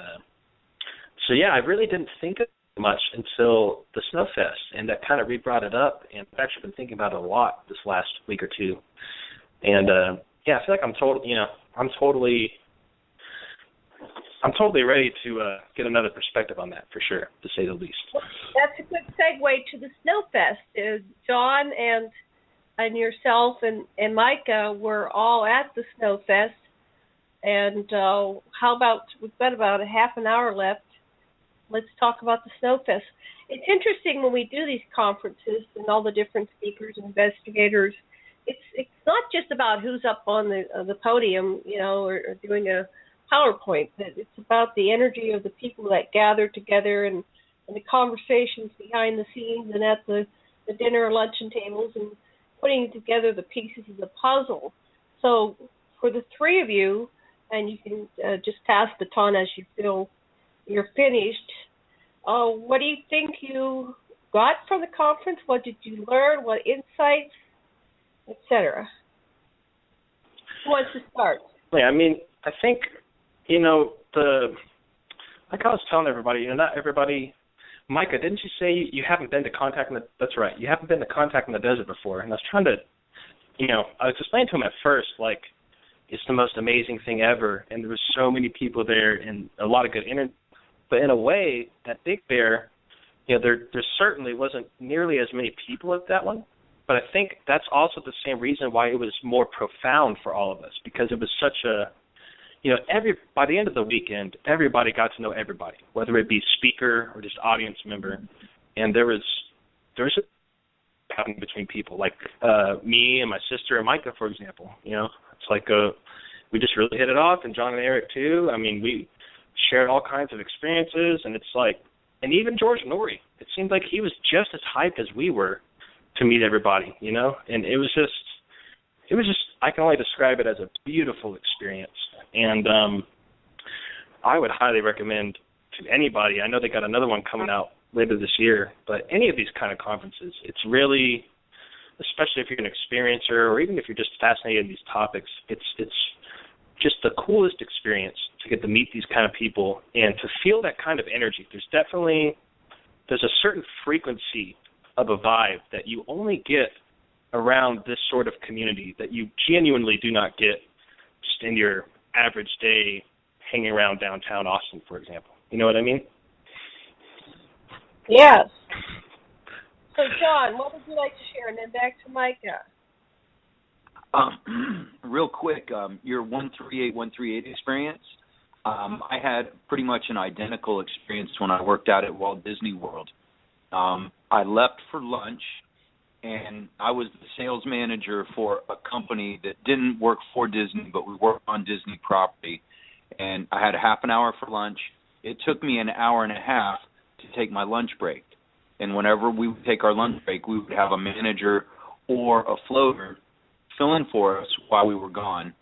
so I really didn't think of it much until the Snowfest, and that kind of re-brought it up. And I've actually been thinking about it a lot this last week or two. And I feel like I'm totally I'm totally ready to get another perspective on that, for sure, to say the least. Well, that's a good segue to the Snowfest. John and yourself and Micah were all at the Snowfest. And how about, we've got about a half an hour left. Let's talk about the Snowfest. It's interesting when we do these conferences and all the different speakers and investigators. It's not just about who's up on the podium, or doing a PowerPoint. It's about the energy of the people that gather together and the conversations behind the scenes and at the dinner or luncheon tables and putting together the pieces of the puzzle. So for the three of you, and you can just pass the baton as you feel you're finished, what do you think you got from the conference? What did you learn? What insights, etc.? Who wants to start? Yeah, I think, like I was telling everybody, not everybody. Micah, didn't you say you haven't been to Contact in the? That's right, you haven't been to Contact in the Desert before. And I was trying to, I was explaining to him at first, like, it's the most amazing thing ever, and there was so many people there and a lot of good energy. But in a way, that Big Bear, there certainly wasn't nearly as many people at that one. But I think that's also the same reason why it was more profound for all of us, because it was such a, by the end of the weekend, everybody got to know everybody, whether it be speaker or just audience member. And there was happening between people, like me and my sister and Micah, for example. It's like we just really hit it off, and John and Eric too. We shared all kinds of experiences, and it's like, and even George Norrie, it seemed like he was just as hyped as we were to meet everybody, and it was just, I can only describe it as a beautiful experience. And I would highly recommend to anybody, I know they got another one coming out later this year, but any of these kind of conferences, it's really, especially if you're an experiencer or even if you're just fascinated in these topics, it's just the coolest experience to get to meet these kind of people and to feel that kind of energy. There's a certain frequency of a vibe that you only get around this sort of community that you genuinely do not get just in your average day hanging around downtown Austin, for example. You know what I mean? Yes. So, John, what would you like to share? And then back to Micah. Real quick, your 138 experience, I had pretty much an identical experience when I worked out at Walt Disney World. I left for lunch, and I was the sales manager for a company that didn't work for Disney, but we worked on Disney property. And I had a half an hour for lunch. It took me an hour and a half to take my lunch break. And whenever we would take our lunch break, we would have a manager or a floater fill in for us while we were gone.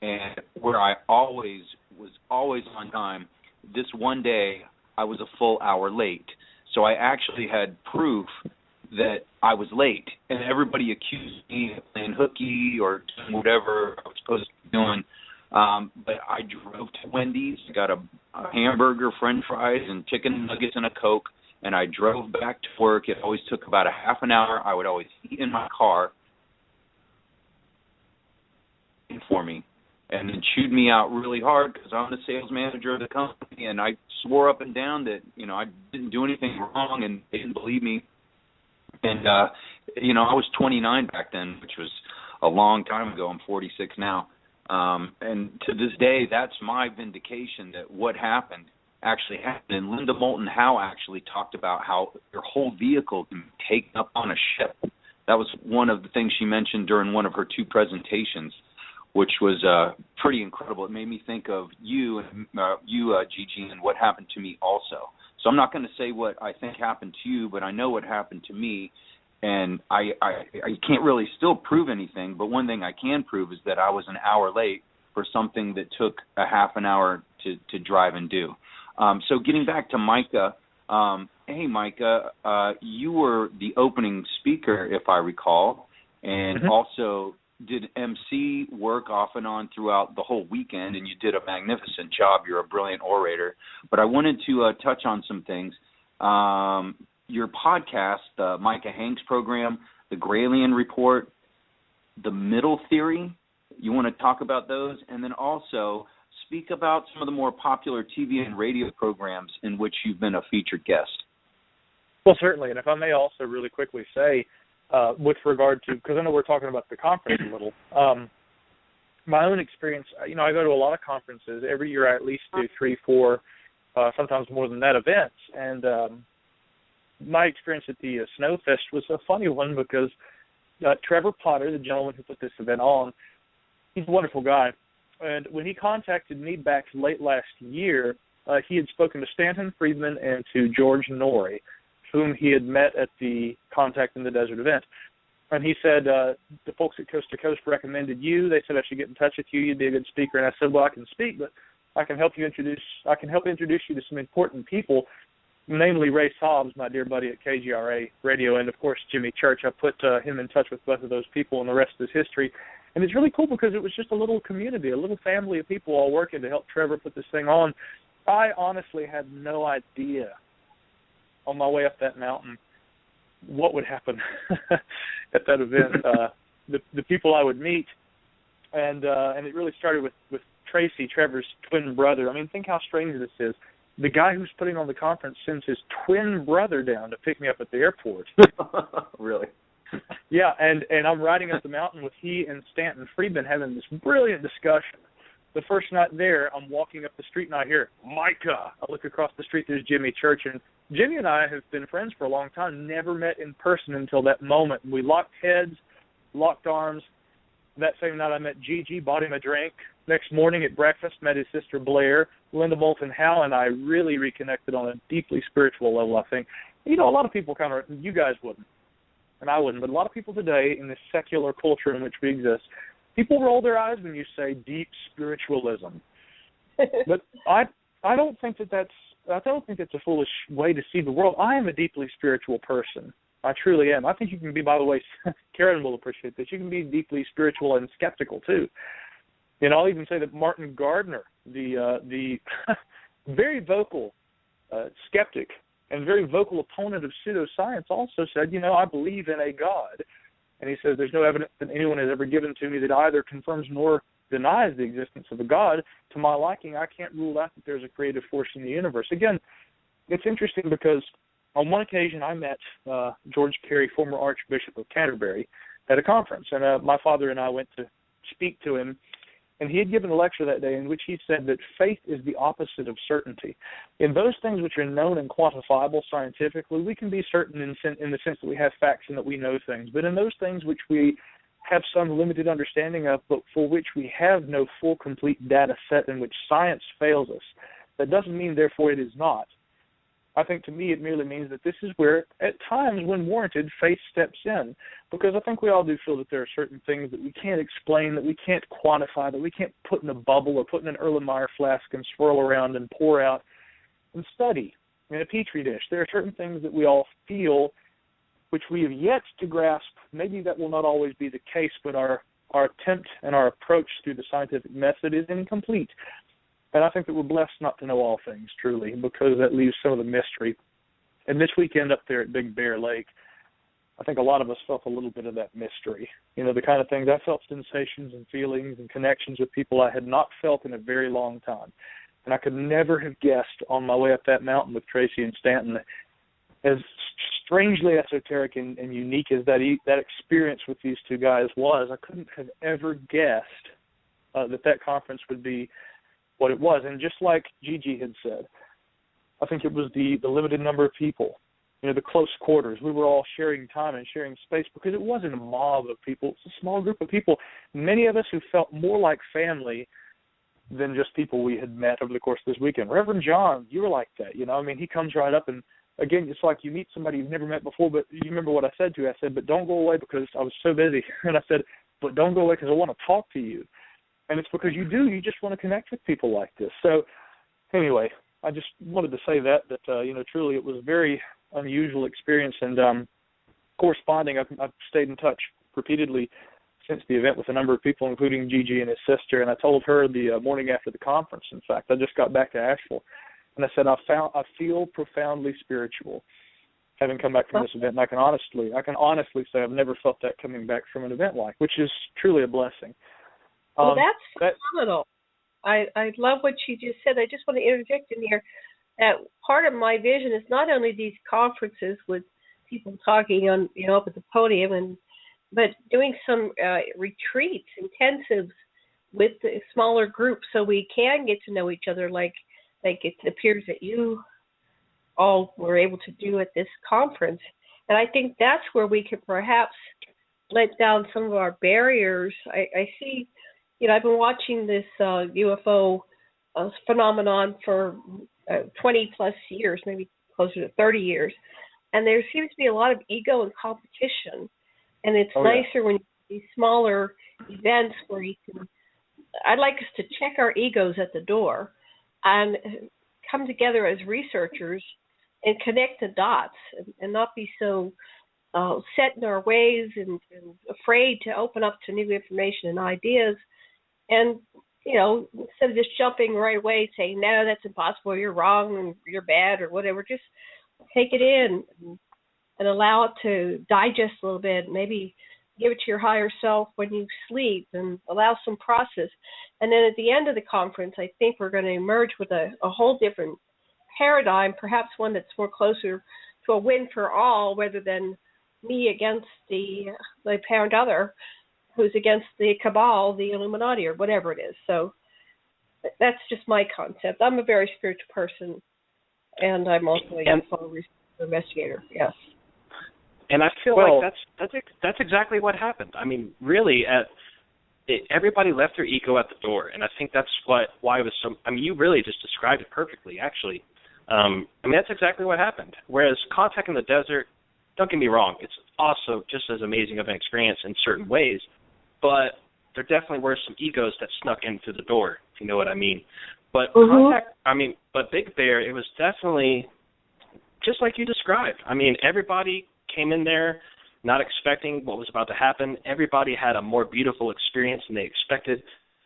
And where I was always on time, this one day I was a full hour late. So I actually had proof that I was late. And everybody accused me of playing hooky or doing whatever I was supposed to be doing. But I drove to Wendy's, got a hamburger, french fries, and chicken nuggets and a Coke, and I drove back to work. It always took about a half an hour. I would always eat in my car for me, and then chewed me out really hard because I'm the sales manager of the company, and I swore up and down that, I didn't do anything wrong, and they didn't believe me. And, I was 29 back then, which was a long time ago. I'm 46 now. And to this day, that's my vindication that what happened actually happened. And Linda Moulton Howe actually talked about how your whole vehicle can be taken up on a ship. That was one of the things she mentioned during one of her two presentations, which was pretty incredible. It made me think of you, Gigi, and what happened to me also. So I'm not going to say what I think happened to you, but I know what happened to me. And I can't really still prove anything, but one thing I can prove is that I was an hour late for something that took a half an hour to drive and do. So getting back to Micah, hey, Micah, you were the opening speaker, if I recall, and also did MC work off and on throughout the whole weekend, and you did a magnificent job. You're a brilliant orator. But I wanted to touch on some things. Your podcast, the Micah Hanks program, the Gralien Report, the Middle Theory, you want to talk about those? And then also speak about some of the more popular TV and radio programs in which you've been a featured guest? Well, certainly. And if I may also really quickly say, with regard to, because I know we're talking about the conference a little, my own experience, I go to a lot of conferences. Every year I at least do 3, 4, sometimes more than that events. And my experience at the Snowfest was a funny one because Trevor Potter, the gentleman who put this event on, he's a wonderful guy. And when he contacted me back late last year, he had spoken to Stanton Friedman and to George Norrie, whom he had met at the Contact in the Desert event. And he said, the folks at Coast to Coast recommended you. They said I should get in touch with you. You'd be a good speaker. And I said, well, I can speak, but I can help introduce you to some important people, namely Ray Hobbs, my dear buddy at KGRA Radio, and, of course, Jimmy Church. I put him in touch with both of those people, and the rest is history. And it's really cool because it was just a little community, a little family of people all working to help Trevor put this thing on. I honestly had no idea on my way up that mountain what would happen at that event, the people I would meet. And it really started with Tracy, Trevor's twin brother. I mean, think how strange this is. The guy who's putting on the conference sends his twin brother down to pick me up at the airport. Really? Yeah, and I'm riding up the mountain with he and Stanton Friedman having this brilliant discussion. The first night there, I'm walking up the street and I hear, Micah. I look across the street, there's Jimmy Church, and Jimmy and I have been friends for a long time, never met in person until that moment. We locked heads, locked arms. That same night I met Gigi, bought him a drink. Next morning at breakfast, met his sister Blair. Linda Moulton Howe and I really reconnected on a deeply spiritual level, I think. A lot of people you guys wouldn't, and I wouldn't, but a lot of people today in this secular culture in which we exist, people roll their eyes when you say deep spiritualism. But I don't think that's a foolish way to see the world. I am a deeply spiritual person. I truly am. I think you can be, by the way, Karen will appreciate this, you can be deeply spiritual and skeptical too. And I'll even say that Martin Gardner, the very vocal skeptic and very vocal opponent of pseudoscience, also said, I believe in a God. And he says, there's no evidence that anyone has ever given to me that either confirms nor denies the existence of a God. To my liking, I can't rule out that there's a creative force in the universe. Again, it's interesting because on one occasion I met George Carey, former Archbishop of Canterbury, at a conference. And my father and I went to speak to him. And he had given a lecture that day in which he said that faith is the opposite of certainty. In those things which are known and quantifiable scientifically, we can be certain in the sense that we have facts and that we know things. But in those things which we have some limited understanding of, but for which we have no full, complete data set, in which science fails us, that doesn't mean, therefore, it is not. I think to me it merely means that this is where, at times when warranted, faith steps in. Because I think we all do feel that there are certain things that we can't explain, that we can't quantify, that we can't put in a bubble or put in an Erlenmeyer flask and swirl around and pour out and study in a petri dish. There are certain things that we all feel which we have yet to grasp. Maybe that will not always be the case, but our attempt and our approach through the scientific method is incomplete. And I think that we're blessed not to know all things, truly, because that leaves some of the mystery. And this weekend up there at Big Bear Lake, I think a lot of us felt a little bit of that mystery. The kind of things, I felt sensations and feelings and connections with people I had not felt in a very long time. And I could never have guessed on my way up that mountain with Tracy and Stanton, as strangely esoteric and unique as that experience with these two guys was, I couldn't have ever guessed that conference would be what it was. And just like Gigi had said, I think it was the limited number of people, the close quarters. We were all sharing time and sharing space because it wasn't a mob of people. It's a small group of people, many of us who felt more like family than just people we had met over the course of this weekend. Reverend John, you were like that, he comes right up and, again, it's like you meet somebody you've never met before, but you remember what I said to you. I said, but don't go away because I was so busy. And I said, but don't go away because I want to talk to you. And it's because you just want to connect with people like this. So anyway, I just wanted to say that truly it was a very unusual experience. And corresponding, I've stayed in touch repeatedly since the event with a number of people, including Gigi and his sister. And I told her the morning after the conference, in fact, I just got back to Asheville. And I said, I feel profoundly spiritual having come back from this event. And I can honestly say I've never felt that coming back from an event which is truly a blessing. Well, that's phenomenal. I love what you just said. I just want to interject in here that part of my vision is not only these conferences with people talking on, up at the podium, but doing some retreats, intensives with the smaller groups, so we can get to know each other, like it appears that you all were able to do at this conference. And I think that's where we could perhaps let down some of our barriers. I see, I've been watching this UFO phenomenon for 20 plus years, maybe closer to 30 years. And there seems to be a lot of ego and competition. And it's nicer when you have these smaller events where you can, I'd like us to check our egos at the door and come together as researchers and connect the dots and not be so set in our ways and afraid to open up to new information and ideas. And, instead of just jumping right away saying, no, that's impossible, you're wrong, and you're bad or whatever, just take it in and allow it to digest a little bit, maybe give it to your higher self when you sleep and allow some process. And then at the end of the conference, I think we're going to emerge with a whole different paradigm, perhaps one that's more closer to a win for all rather than me against the apparent other who's against the cabal, the Illuminati, or whatever it is. So that's just my concept. I'm a very spiritual person, and I'm also a UFO investigator. Yes. And I feel like that's exactly what happened. I mean, really, everybody left their ego at the door, and I think that's why it was so. I mean, you really just described it perfectly, actually. I mean, that's exactly what happened. Whereas Contact in the Desert, don't get me wrong, it's also just as amazing of an experience in certain ways, but there definitely were some egos that snuck in through the door, if you know what I mean. But but Big Bear, it was definitely just like you described. I mean, everybody came in there not expecting what was about to happen. Everybody had a more beautiful experience than they expected.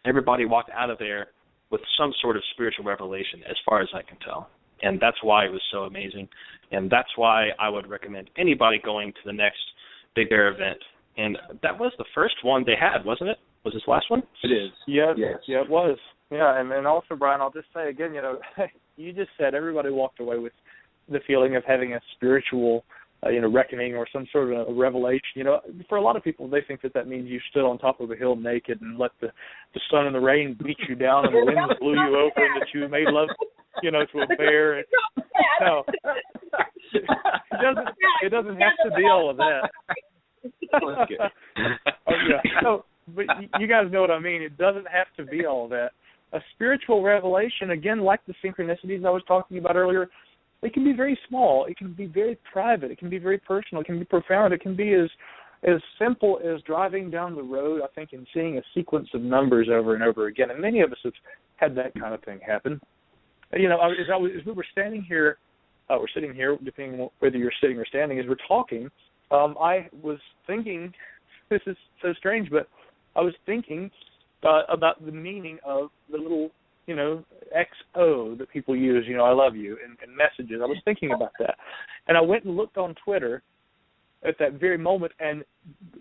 Everybody walked out of there with some sort of spiritual revelation, as far as I can tell. And that's why it was so amazing. And that's why I would recommend anybody going to the next Big Bear event. And that was the first one they had, wasn't it? Was this last one? It is. Yeah, yes. Yeah, it was. Yeah, and also, Brian, I'll just say again, you just said everybody walked away with the feeling of having a spiritual reckoning or some sort of a revelation. For a lot of people, they think that means you stood on top of a hill naked and let the sun and the rain beat you down and the winds blew you over and that you made love, to a bear. No, it doesn't have to be all of that. So, but you guys know what I mean. It doesn't have to be all that. A spiritual revelation, again, like the synchronicities I was talking about earlier, it can be very small. It can be very private. It can be very personal. It can be profound. It can be as simple as driving down the road, I think, and seeing a sequence of numbers over and over again. And many of us have had that kind of thing happen. As we were standing here, we're sitting here, depending on whether you're sitting or standing, as we're talking, I was thinking, this is so strange, but I was thinking about the meaning of the little, XO that people use, I love you, and messages. I was thinking about that. And I went and looked on Twitter at that very moment, and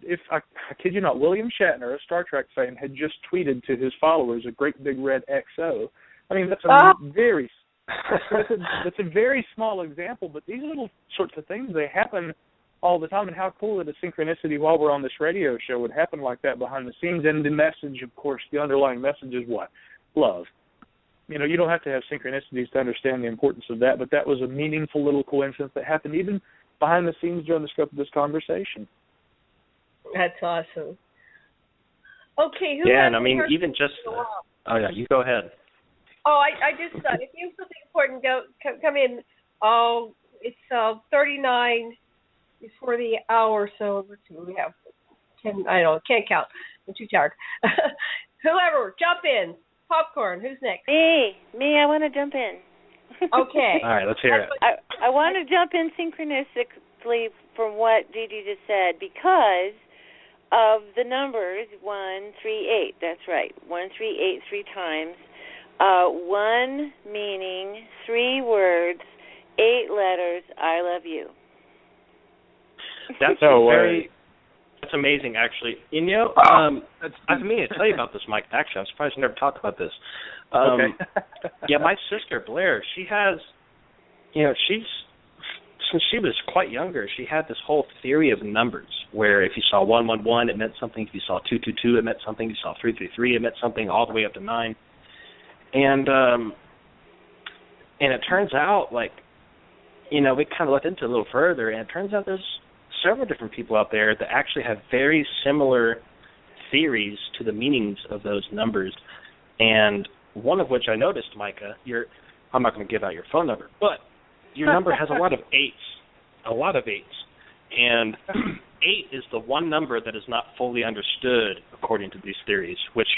if I kid you not, William Shatner, a Star Trek fan, had just tweeted to his followers a great big red XO. I mean, that's that's a very small example, but these little sorts of things, they happen all the time. And how cool that a synchronicity while we're on this radio show would happen like that behind the scenes. And the message, of course, the underlying message is what? Love. You don't have to have synchronicities to understand the importance of that, but that was a meaningful little coincidence that happened even behind the scenes during the scope of this conversation. That's awesome. Okay. And I mean, even just... you go ahead. Oh, I just thought, if you have something important, come in. Oh, it's 39 before the hour, so let's see, we have 10, I don't know, can't count. I'm too tired. Whoever, jump in. Popcorn, who's next? Me, I want to jump in. Okay. All right, let's hear it. I want to jump in synchronistically from what Gigi just said because of the numbers 1, 3, 8. That's right, 1, 3, 8, 3 times. 1 meaning 3 words, 8 letters. I love you. That's a very That's amazing, actually. And, I mean to tell you about this, Mike. Actually, I'm surprised you never talked about this. Okay. Yeah, my sister, Blair, she has, since she was quite younger, she had this whole theory of numbers, where if you saw 111, it meant something. If you saw 222, it meant something. If you saw 333, it meant something, all the way up to 9. And it turns out, we kind of looked into it a little further, and it turns out there's several different people out there that actually have very similar theories to the meanings of those numbers. And one of which I noticed, Micah, I'm not going to give out your phone number, but your number has a lot of 8s. And 8 is the one number that is not fully understood according to these theories, which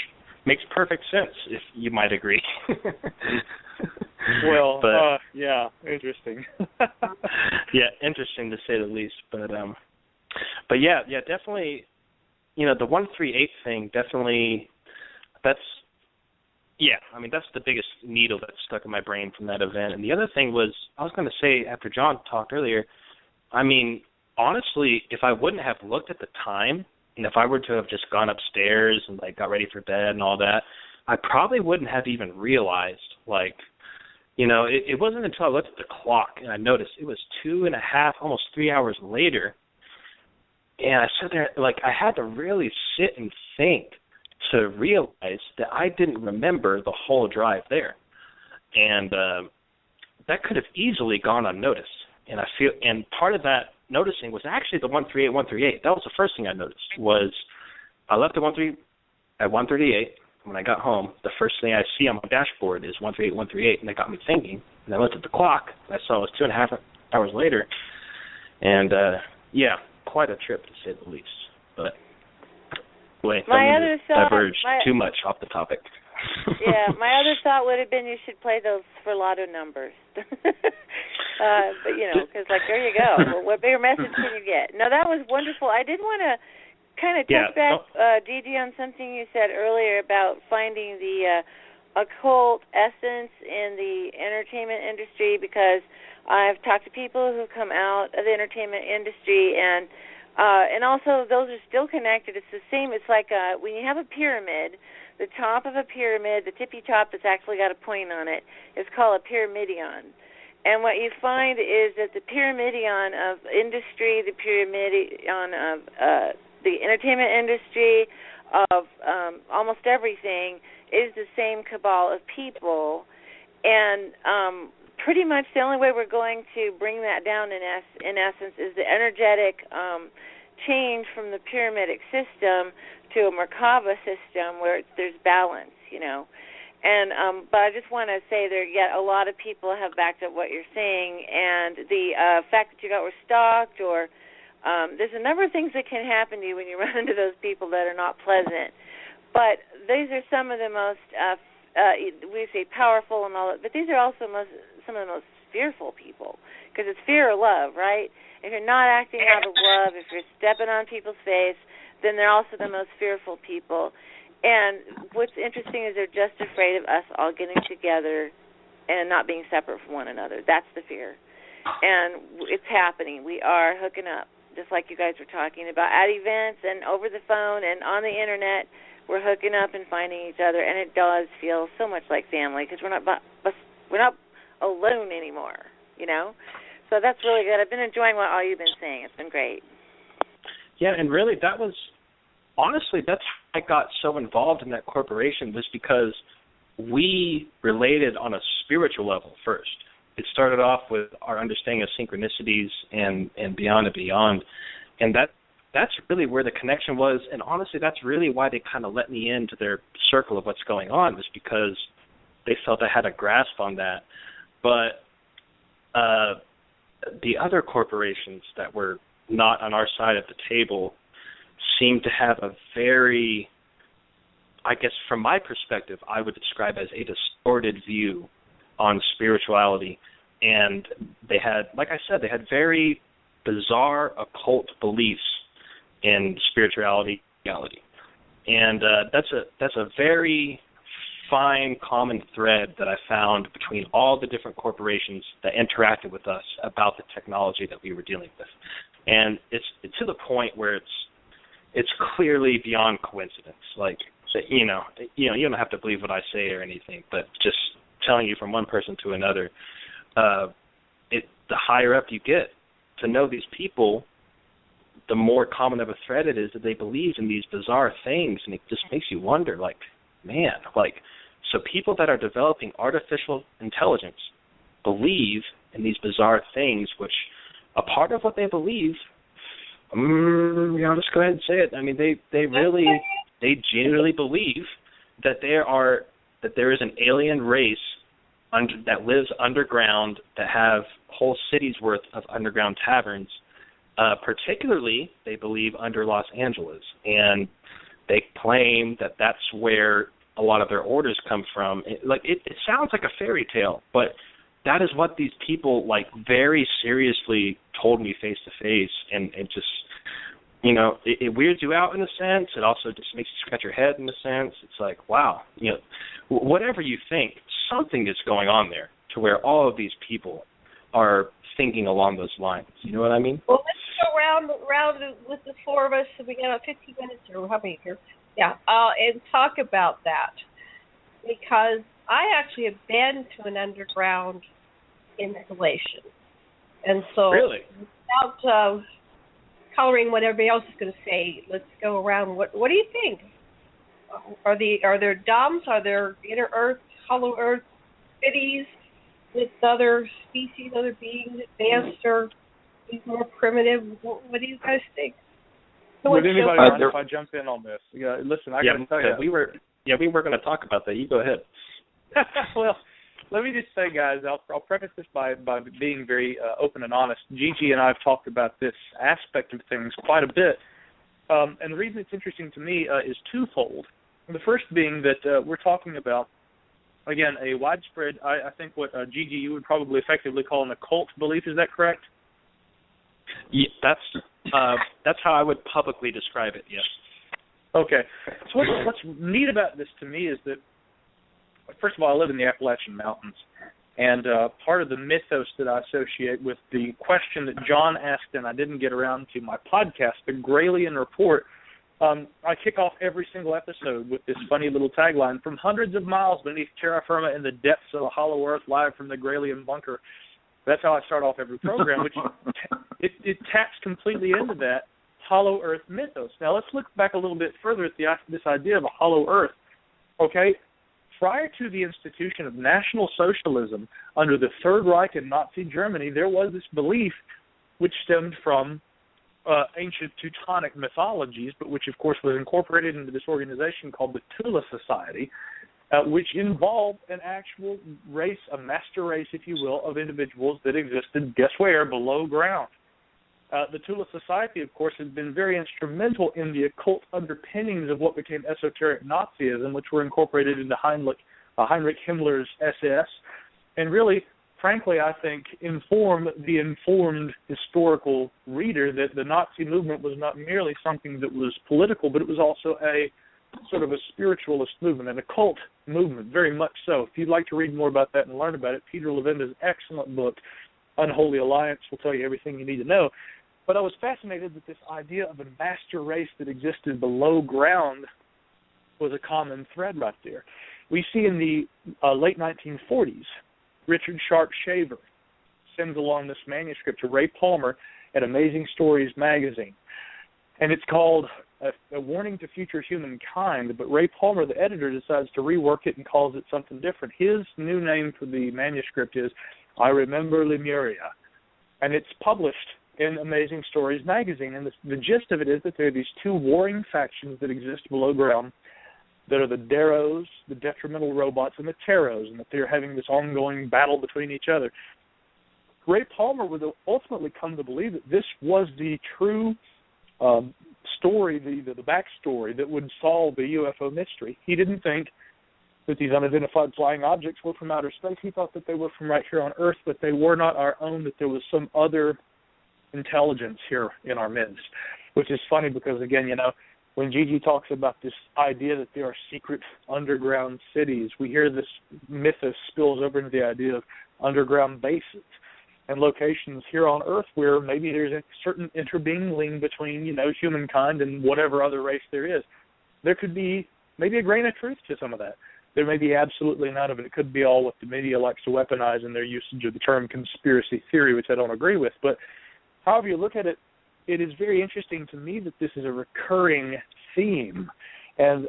makes perfect sense, if you might agree. Well, yeah, interesting. Yeah, interesting to say the least. But yeah, definitely, the 138 thing, definitely, that's the biggest needle that stuck in my brain from that event. And the other thing was, I was going to say, after John talked earlier, I mean, honestly, if I wouldn't have looked at the time, and if I were to have just gone upstairs and got ready for bed and all that, I probably wouldn't have even realized, it wasn't until I looked at the clock and I noticed it was 2.5, almost 3 hours later. And I sat there, I had to really sit and think to realize that I didn't remember the whole drive there. And that could have easily gone unnoticed. And part of that noticing was actually the 138. That was the first thing I noticed. Was I left the 138. When I got home, the first thing I see on my dashboard is 138, and that got me thinking. And I looked at the clock, and I saw it was 2.5 hours later. And quite a trip to say the least. But anyway, diverged too much off the topic. Yeah, my other thought would have been you should play those for lotto numbers. But because there you go. Well, what bigger message can you get? No, that was wonderful. I did want to kind of touch back, DG, on something you said earlier about finding the occult essence in the entertainment industry, because I've talked to people who come out of the entertainment industry, and also those are still connected. It's the same. It's like when you have a pyramid, the top of a pyramid, the tippy top that's actually got a point on it, is called a pyramidion. And what you find is that the pyramidion of industry, the pyramidion of the entertainment industry, of almost everything, is the same cabal of people. And pretty much the only way we're going to bring that down in essence is the energetic change from the pyramidic system to a Merkaba system where there's balance, And but I just want to say yet a lot of people have backed up what you're saying, and the fact that you got overstocked, or there's a number of things that can happen to you when you run into those people that are not pleasant. But these are some of the most, we say powerful and all that, but these are also some of the most fearful people, because it's fear or love, right? If you're not acting out of love, if you're stepping on people's face, then they're also the most fearful people. And what's interesting is they're just afraid of us all getting together and not being separate from one another. That's the fear. And it's happening. We are hooking up, just like you guys were talking about, at events and over the phone and on the Internet. We're hooking up and finding each other, and it does feel so much like family, because we're not alone anymore, So that's really good. I've been enjoying what all you've been saying. It's been great. Yeah, and really that's how I got so involved in that corporation, was because we related on a spiritual level first. It started off with our understanding of synchronicities and beyond and beyond. And that's really where the connection was. And honestly, that's really why they kind of let me into their circle of what's going on, was because they felt I had a grasp on that. But the other corporations that were not on our side of the table seemed to have a very, I guess from my perspective, I would describe as a distorted view on spirituality. And they had, like I said, they had very bizarre occult beliefs in spirituality. And that's a very fine common thread that I found between all the different corporations that interacted with us about the technology that we were dealing with. And it's to the point where it's clearly beyond coincidence. Like, you don't have to believe what I say or anything, but just telling you from one person to another, the higher up you get to know these people, the more common of a thread it is that they believe in these bizarre things, and it just makes you wonder, like, man, like, so people that are developing artificial intelligence believe in these bizarre things, which a part of what they believe, I'll just go ahead and say it. I mean, they genuinely believe that there is an alien race that lives underground, that have whole cities worth of underground taverns. Particularly, they believe under Los Angeles, and they claim that that's where a lot of their orders come from. It sounds like a fairy tale, but that is what these people, like, very seriously told me face to face, and just, it weirds you out in a sense. It also just makes you scratch your head in a sense. It's like, wow, whatever you think, something is going on there to where all of these people are thinking along those lines. You know what I mean? Well, let's go round with the four of us. So we got 15 minutes, or how many here? Yeah, and talk about that, because I actually have been to an underground installation, and so really, without coloring what everybody else is going to say, let's go around. What do you think? Are there domes? Are there inner Earth, hollow Earth cities with other species, other beings, advanced or more primitive? What do you guys think? Would anybody mind if I jump in on this? Yeah, listen, I got to tell you, we were going to talk about that. You go ahead. Well, let me just say, guys, I'll preface this by being very open and honest. Gigi and I have talked about this aspect of things quite a bit, and the reason it's interesting to me is twofold. The first being that we're talking about, again, a widespread, I think what, Gigi, you would probably effectively call an occult belief. Is that correct? Yeah, that's how I would publicly describe it, yes. Okay. So what's neat about this to me is that, first of all, I live in the Appalachian Mountains, and part of the mythos that I associate with the question that John asked and I didn't get around to my podcast, the Graylian Report, I kick off every single episode with this funny little tagline, from hundreds of miles beneath terra firma in the depths of a hollow earth, live from the Graylian bunker. That's how I start off every program, which it taps completely into that hollow earth mythos. Now, let's look back a little bit further at this idea of a hollow earth. Okay? Prior to the institution of National Socialism under the Third Reich in Nazi Germany, there was this belief which stemmed from ancient Teutonic mythologies, but which, of course, was incorporated into this organization called the Tula Society, which involved an actual race, a master race, if you will, of individuals that existed, guess where, below ground. The Tula Society, of course, has been very instrumental in the occult underpinnings of what became esoteric Nazism, which were incorporated into Heinrich Himmler's SS, and really, frankly, I think, inform the informed historical reader that the Nazi movement was not merely something that was political, but it was also a sort of a spiritualist movement, an occult movement, very much so. If you'd like to read more about that and learn about it, Peter Levenda's excellent book, Unholy Alliance, will tell you everything you need to know. But I was fascinated that this idea of a master race that existed below ground was a common thread right there. We see in the late 1940s, Richard Sharp Shaver sends along this manuscript to Ray Palmer at Amazing Stories magazine. And it's called A Warning to Future Humankind, but Ray Palmer, the editor, decides to rework it and calls it something different. His new name for the manuscript is I Remember Lemuria, and it's published in Amazing Stories magazine. And the gist of it is that there are these two warring factions that exist below ground that are the Deros, the detrimental robots, and the Teros, and that they're having this ongoing battle between each other. Ray Palmer would ultimately come to believe that this was the true story, the backstory that would solve the UFO mystery. He didn't think that these unidentified flying objects were from outer space. He thought that they were from right here on Earth, but they were not our own, that there was some other intelligence here in our midst, which is funny because, again, when Gigi talks about this idea that there are secret underground cities, we hear this mythos spills over into the idea of underground bases. and locations here on Earth where maybe there's a certain intermingling between, humankind and whatever other race there is. There could be maybe a grain of truth to some of that. There may be absolutely none of it. It could be all what the media likes to weaponize in their usage of the term conspiracy theory, which I don't agree with. But however you look at it, it is very interesting to me that this is a recurring theme. And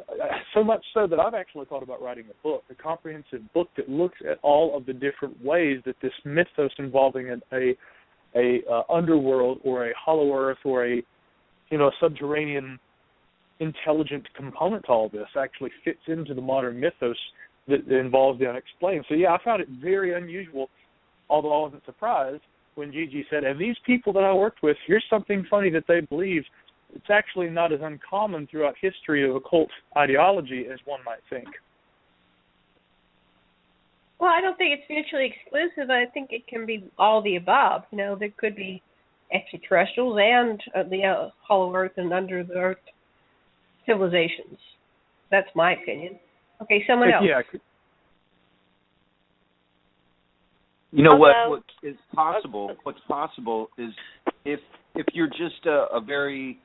so much so that I've actually thought about writing a book, a comprehensive book that looks at all of the different ways that this mythos involving a underworld or a hollow earth or a subterranean intelligent component to all this actually fits into the modern mythos that involves the unexplained. So, I found it very unusual, although I wasn't surprised when Gigi said, and these people that I worked with, here's something funny that they believe. It's actually not as uncommon throughout history of occult ideology as one might think. Well, I don't think it's mutually exclusive. I think it can be all the above. There could be extraterrestrials and the hollow earth and under the earth civilizations. That's my opinion. Okay, someone else. Yeah. What is possible? What's possible is if you're just a very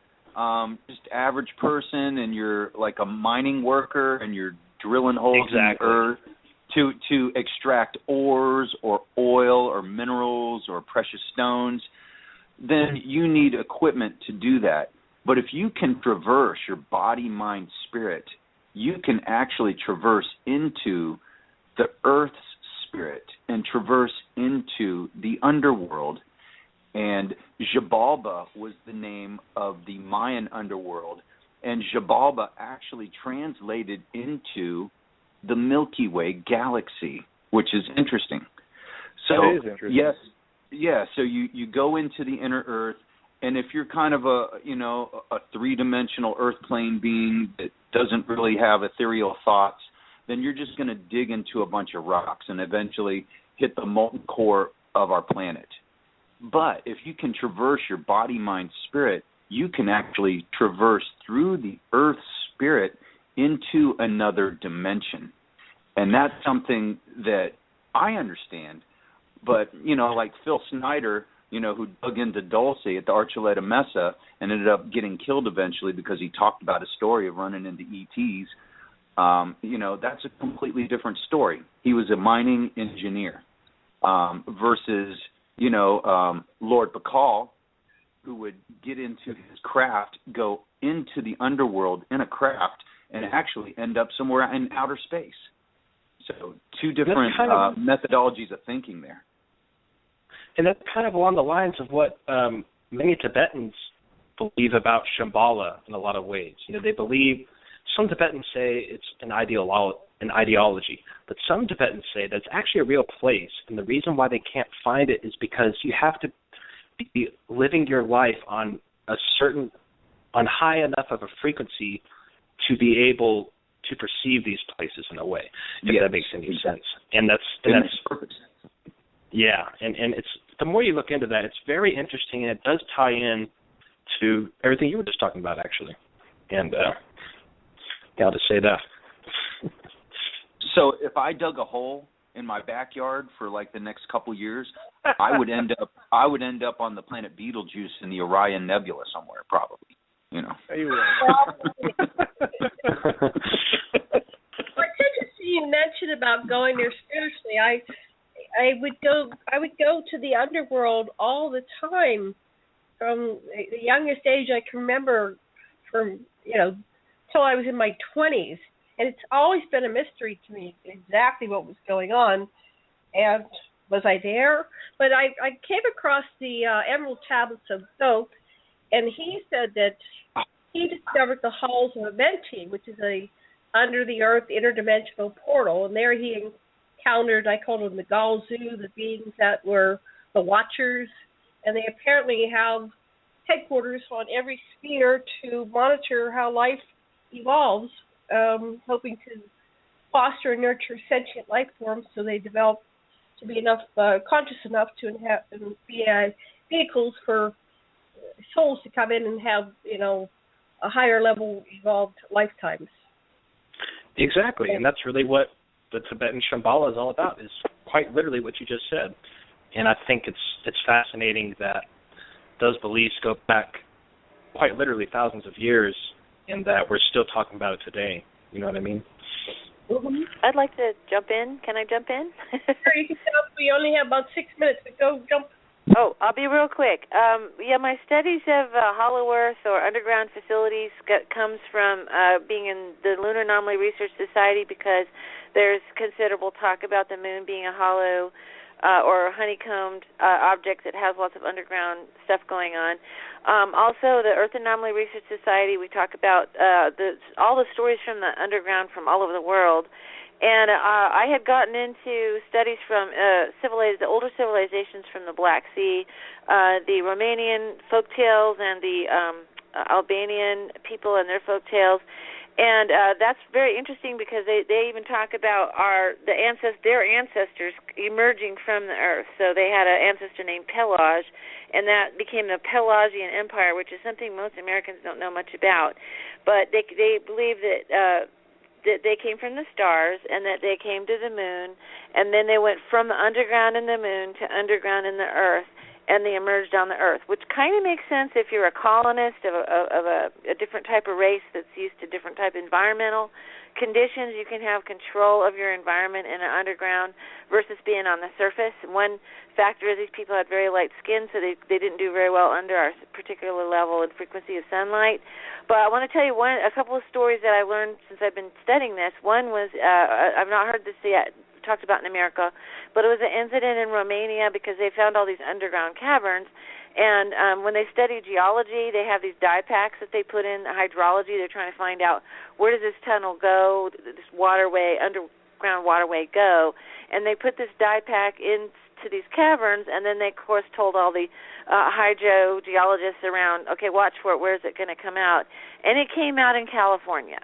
just average person and you're like a mining worker and you're drilling holes in the earth to extract ores or oil or minerals or precious stones, then you need equipment to do that. But if you can traverse your body, mind, spirit, you can actually traverse into the earth's spirit and traverse into the underworld. And Xibalba was the name of the Mayan underworld. And Xibalba actually translated into the Milky Way galaxy, which is interesting. So, that is interesting. Yes. Yeah, so you go into the inner earth, and if you're kind of a three-dimensional earth plane being that doesn't really have ethereal thoughts, then you're just going to dig into a bunch of rocks and eventually hit the molten core of our planet. But if you can traverse your body, mind, spirit, you can actually traverse through the earth spirit into another dimension. And that's something that I understand. But, like Phil Snyder, who dug into Dulce at the Archuleta Mesa and ended up getting killed eventually because he talked about a story of running into ETs, that's a completely different story. He was a mining engineer versus, Lord Bacall, who would get into his craft, go into the underworld in a craft, and actually end up somewhere in outer space. So two different methodologies of thinking there. And that's kind of along the lines of what many Tibetans believe about Shambhala in a lot of ways. They believe, some Tibetans say it's an ideology, but some Tibetans say that it's actually a real place, and the reason why they can't find it is because you have to be living your life on high enough of a frequency to be able to perceive these places in a way, if that makes any sense. And that's perfect sense. Yeah, and it's the more you look into that, it's very interesting, and it does tie in to everything you were just talking about, actually. And I'll just say that. So if I dug a hole in my backyard for like the next couple years, I would end up on the planet Betelgeuse in the Orion Nebula somewhere, probably. You Well, it's interesting you mentioned about going there spiritually. I would go to the underworld all the time. From the youngest age I can remember, from till I was in my 20s, and it's always been a mystery to me exactly what was going on, and was I there? But I came across the Emerald Tablets of Thoth, and he said that he discovered the halls of Amenti, which is a under-the-earth interdimensional portal, and there he encountered, I called them the Galzu, the beings that were the Watchers, and they apparently have headquarters on every sphere to monitor how life evolves, hoping to foster and nurture sentient life forms so they develop to be enough conscious enough to be vehicles for souls to come in and have a higher level evolved lifetimes. Exactly, and that's really what the Tibetan Shambhala is all about, is quite literally what you just said. And I think it's fascinating that those beliefs go back quite literally thousands of years, and that we're still talking about it today. You know what I mean? Mm-hmm. I'd like to jump in. Can I jump in? Sure, you can jump. We only have about 6 minutes, but go jump. Oh, I'll be real quick. My studies of hollow earth or underground facilities comes from being in the Lunar Anomaly Research Society, because there's considerable talk about the moon being a hollow or honeycombed object that has lots of underground stuff going on. Also, the Earth Anomaly Research Society, we talk about all the stories from the underground from all over the world. And I had gotten into studies from the older civilizations from the Black Sea, the Romanian folk tales and the Albanian people and their folk tales. And that's very interesting, because they even talk about their ancestors emerging from the earth. So they had an ancestor named Pelage, and that became the Pelagian Empire, which is something most Americans don't know much about. But they believe that they came from the stars, and that they came to the moon, and then they went from the underground in the moon to underground in the earth, and they emerged on the earth, which kind of makes sense if you're a colonist of a different type of race that's used to different type of environmental conditions. You can have control of your environment in an underground versus being on the surface. One factor is these people had very light skin, so they didn't do very well under our particular level and frequency of sunlight. But I want to tell you a couple of stories that I learned since I've been studying this. One was, I've not heard this yet talked about in America, but it was an incident in Romania, because they found all these underground caverns. And when they study geology, they have these dye packs that they put in hydrology. They're trying to find out, where does this tunnel go, this waterway, underground waterway go? And they put this dye pack into these caverns, and then they, of course, told all the hydrogeologists around, okay, watch for it, where's it going to come out? And it came out in California.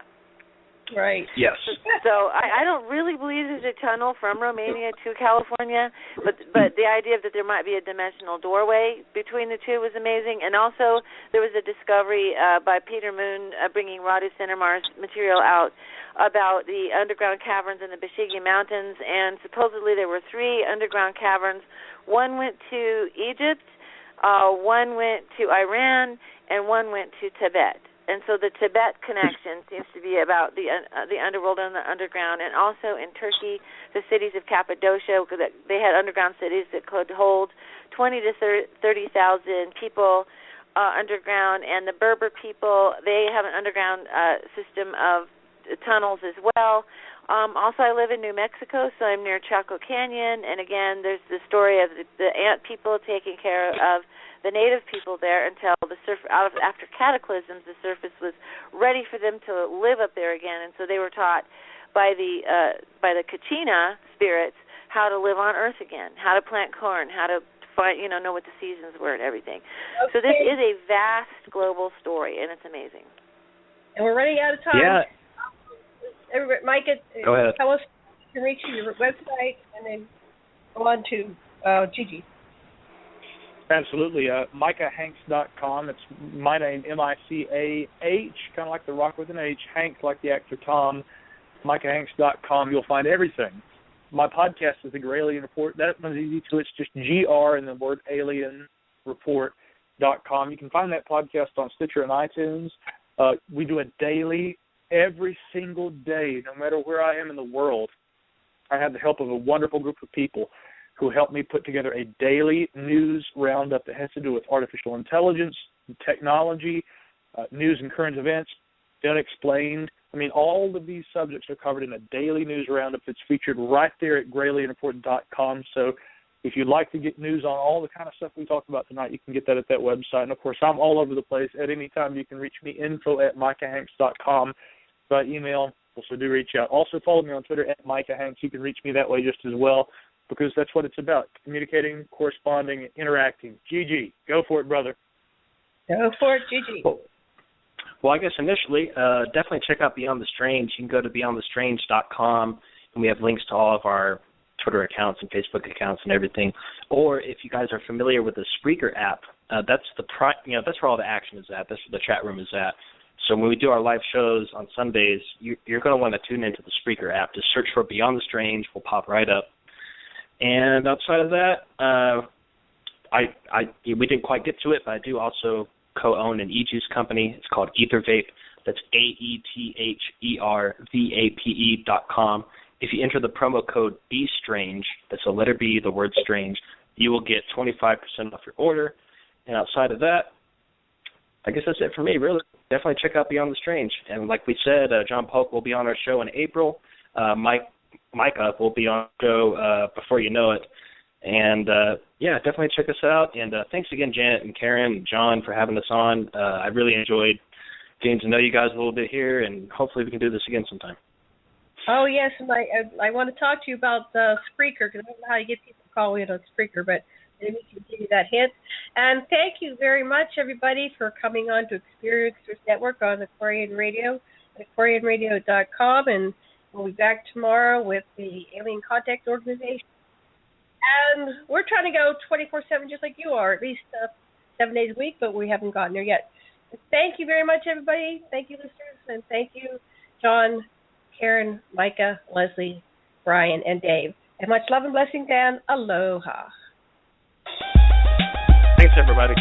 Right. Yes. So I don't really believe there's a tunnel from Romania to California, but the idea that there might be a dimensional doorway between the two was amazing. And also there was a discovery by Peter Moon bringing Radu Cinnamar's material out about the underground caverns in the Bashigi Mountains, and supposedly there were 3 underground caverns. One went to Egypt, one went to Iran, and one went to Tibet. And so the Tibet connection seems to be about the underworld and the underground. And also in Turkey, the cities of Cappadocia, they had underground cities that could hold 20 to 30,000 people underground. And the Berber people, they have an underground system of tunnels as well. Also, I live in New Mexico, so I'm near Chaco Canyon. And again, there's the story of the ant people taking care of the native people there until after cataclysms, the surface was ready for them to live up there again, and so they were taught by the Kachina spirits how to live on Earth again, how to plant corn, how to find, know what the seasons were and everything. Okay. So this is a vast global story, and it's amazing. And we're running out of time. Yeah. Micah, go ahead. Tell us you can reach your website, and then go on to Gigi. Absolutely. MicahHanks.com. It's my name, M-I-C-A-H, kind of like the rock with an H, Hanks like the actor Tom. MicahHanks.com. You'll find everything. My podcast is The Gralien Report. That one's easy too. It's just GR and the word alien report.com. You can find that podcast on Stitcher and iTunes. We do a daily, every single day, no matter where I am in the world. I have the help of a wonderful group of people who helped me put together a daily news roundup that has to do with artificial intelligence, technology, news and current events, unexplained. I mean, all of these subjects are covered in a daily news roundup that's featured right there at GralienReport.com. So if you'd like to get news on all the kind of stuff we talked about tonight, you can get that at that website. And, of course, I'm all over the place. At any time, you can reach me, info@MicahHanks.com, by email. Also, do reach out. Also, follow me on Twitter @MicahHanks. You can reach me that way just as well, because that's what it's about, communicating, corresponding, interacting. Gigi, go for it, brother. Go for it, Gigi. Well, I guess initially, definitely check out Beyond the Strange. You can go to BeyondTheStrange.com, and we have links to all of our Twitter accounts and Facebook accounts and everything. Or if you guys are familiar with the Spreaker app, that's that's where all the action is at. That's where the chat room is at. So when we do our live shows on Sundays, you're going to want to tune into the Spreaker app. Just search for Beyond the Strange. We'll pop right up. And outside of that, we didn't quite get to it, but I do also co-own an e-juice company. It's called Ether Vape. That's AETHERVAPE.com. If you enter the promo code BSTRANGE, that's the letter B, the word strange, you will get 25% off your order. And outside of that, I guess that's it for me, really. Definitely check out Beyond the Strange. And like we said, John Polk will be on our show in April. Micah will be on the show before you know it. And, definitely check us out. And thanks again, Janet and Karen and John, for having us on. I really enjoyed getting to know you guys a little bit here, and hopefully we can do this again sometime. Oh, yes, and I want to talk to you about Spreaker, because I don't know how you get people to call in on Spreaker, but maybe we can give you that hint. And thank you very much, everybody, for coming on to Experiencers Network on Aquarian Radio at aquarianradio.com, and we'll be back tomorrow with the Alien Contact Organization. And we're trying to go 24/7 just like you are, at least 7 days a week, but we haven't gotten there yet. Thank you very much, everybody. Thank you, listeners, and thank you, John, Karen, Micah, Leslie, Brian, and Dave. And much love and blessings, and aloha. Thanks, everybody.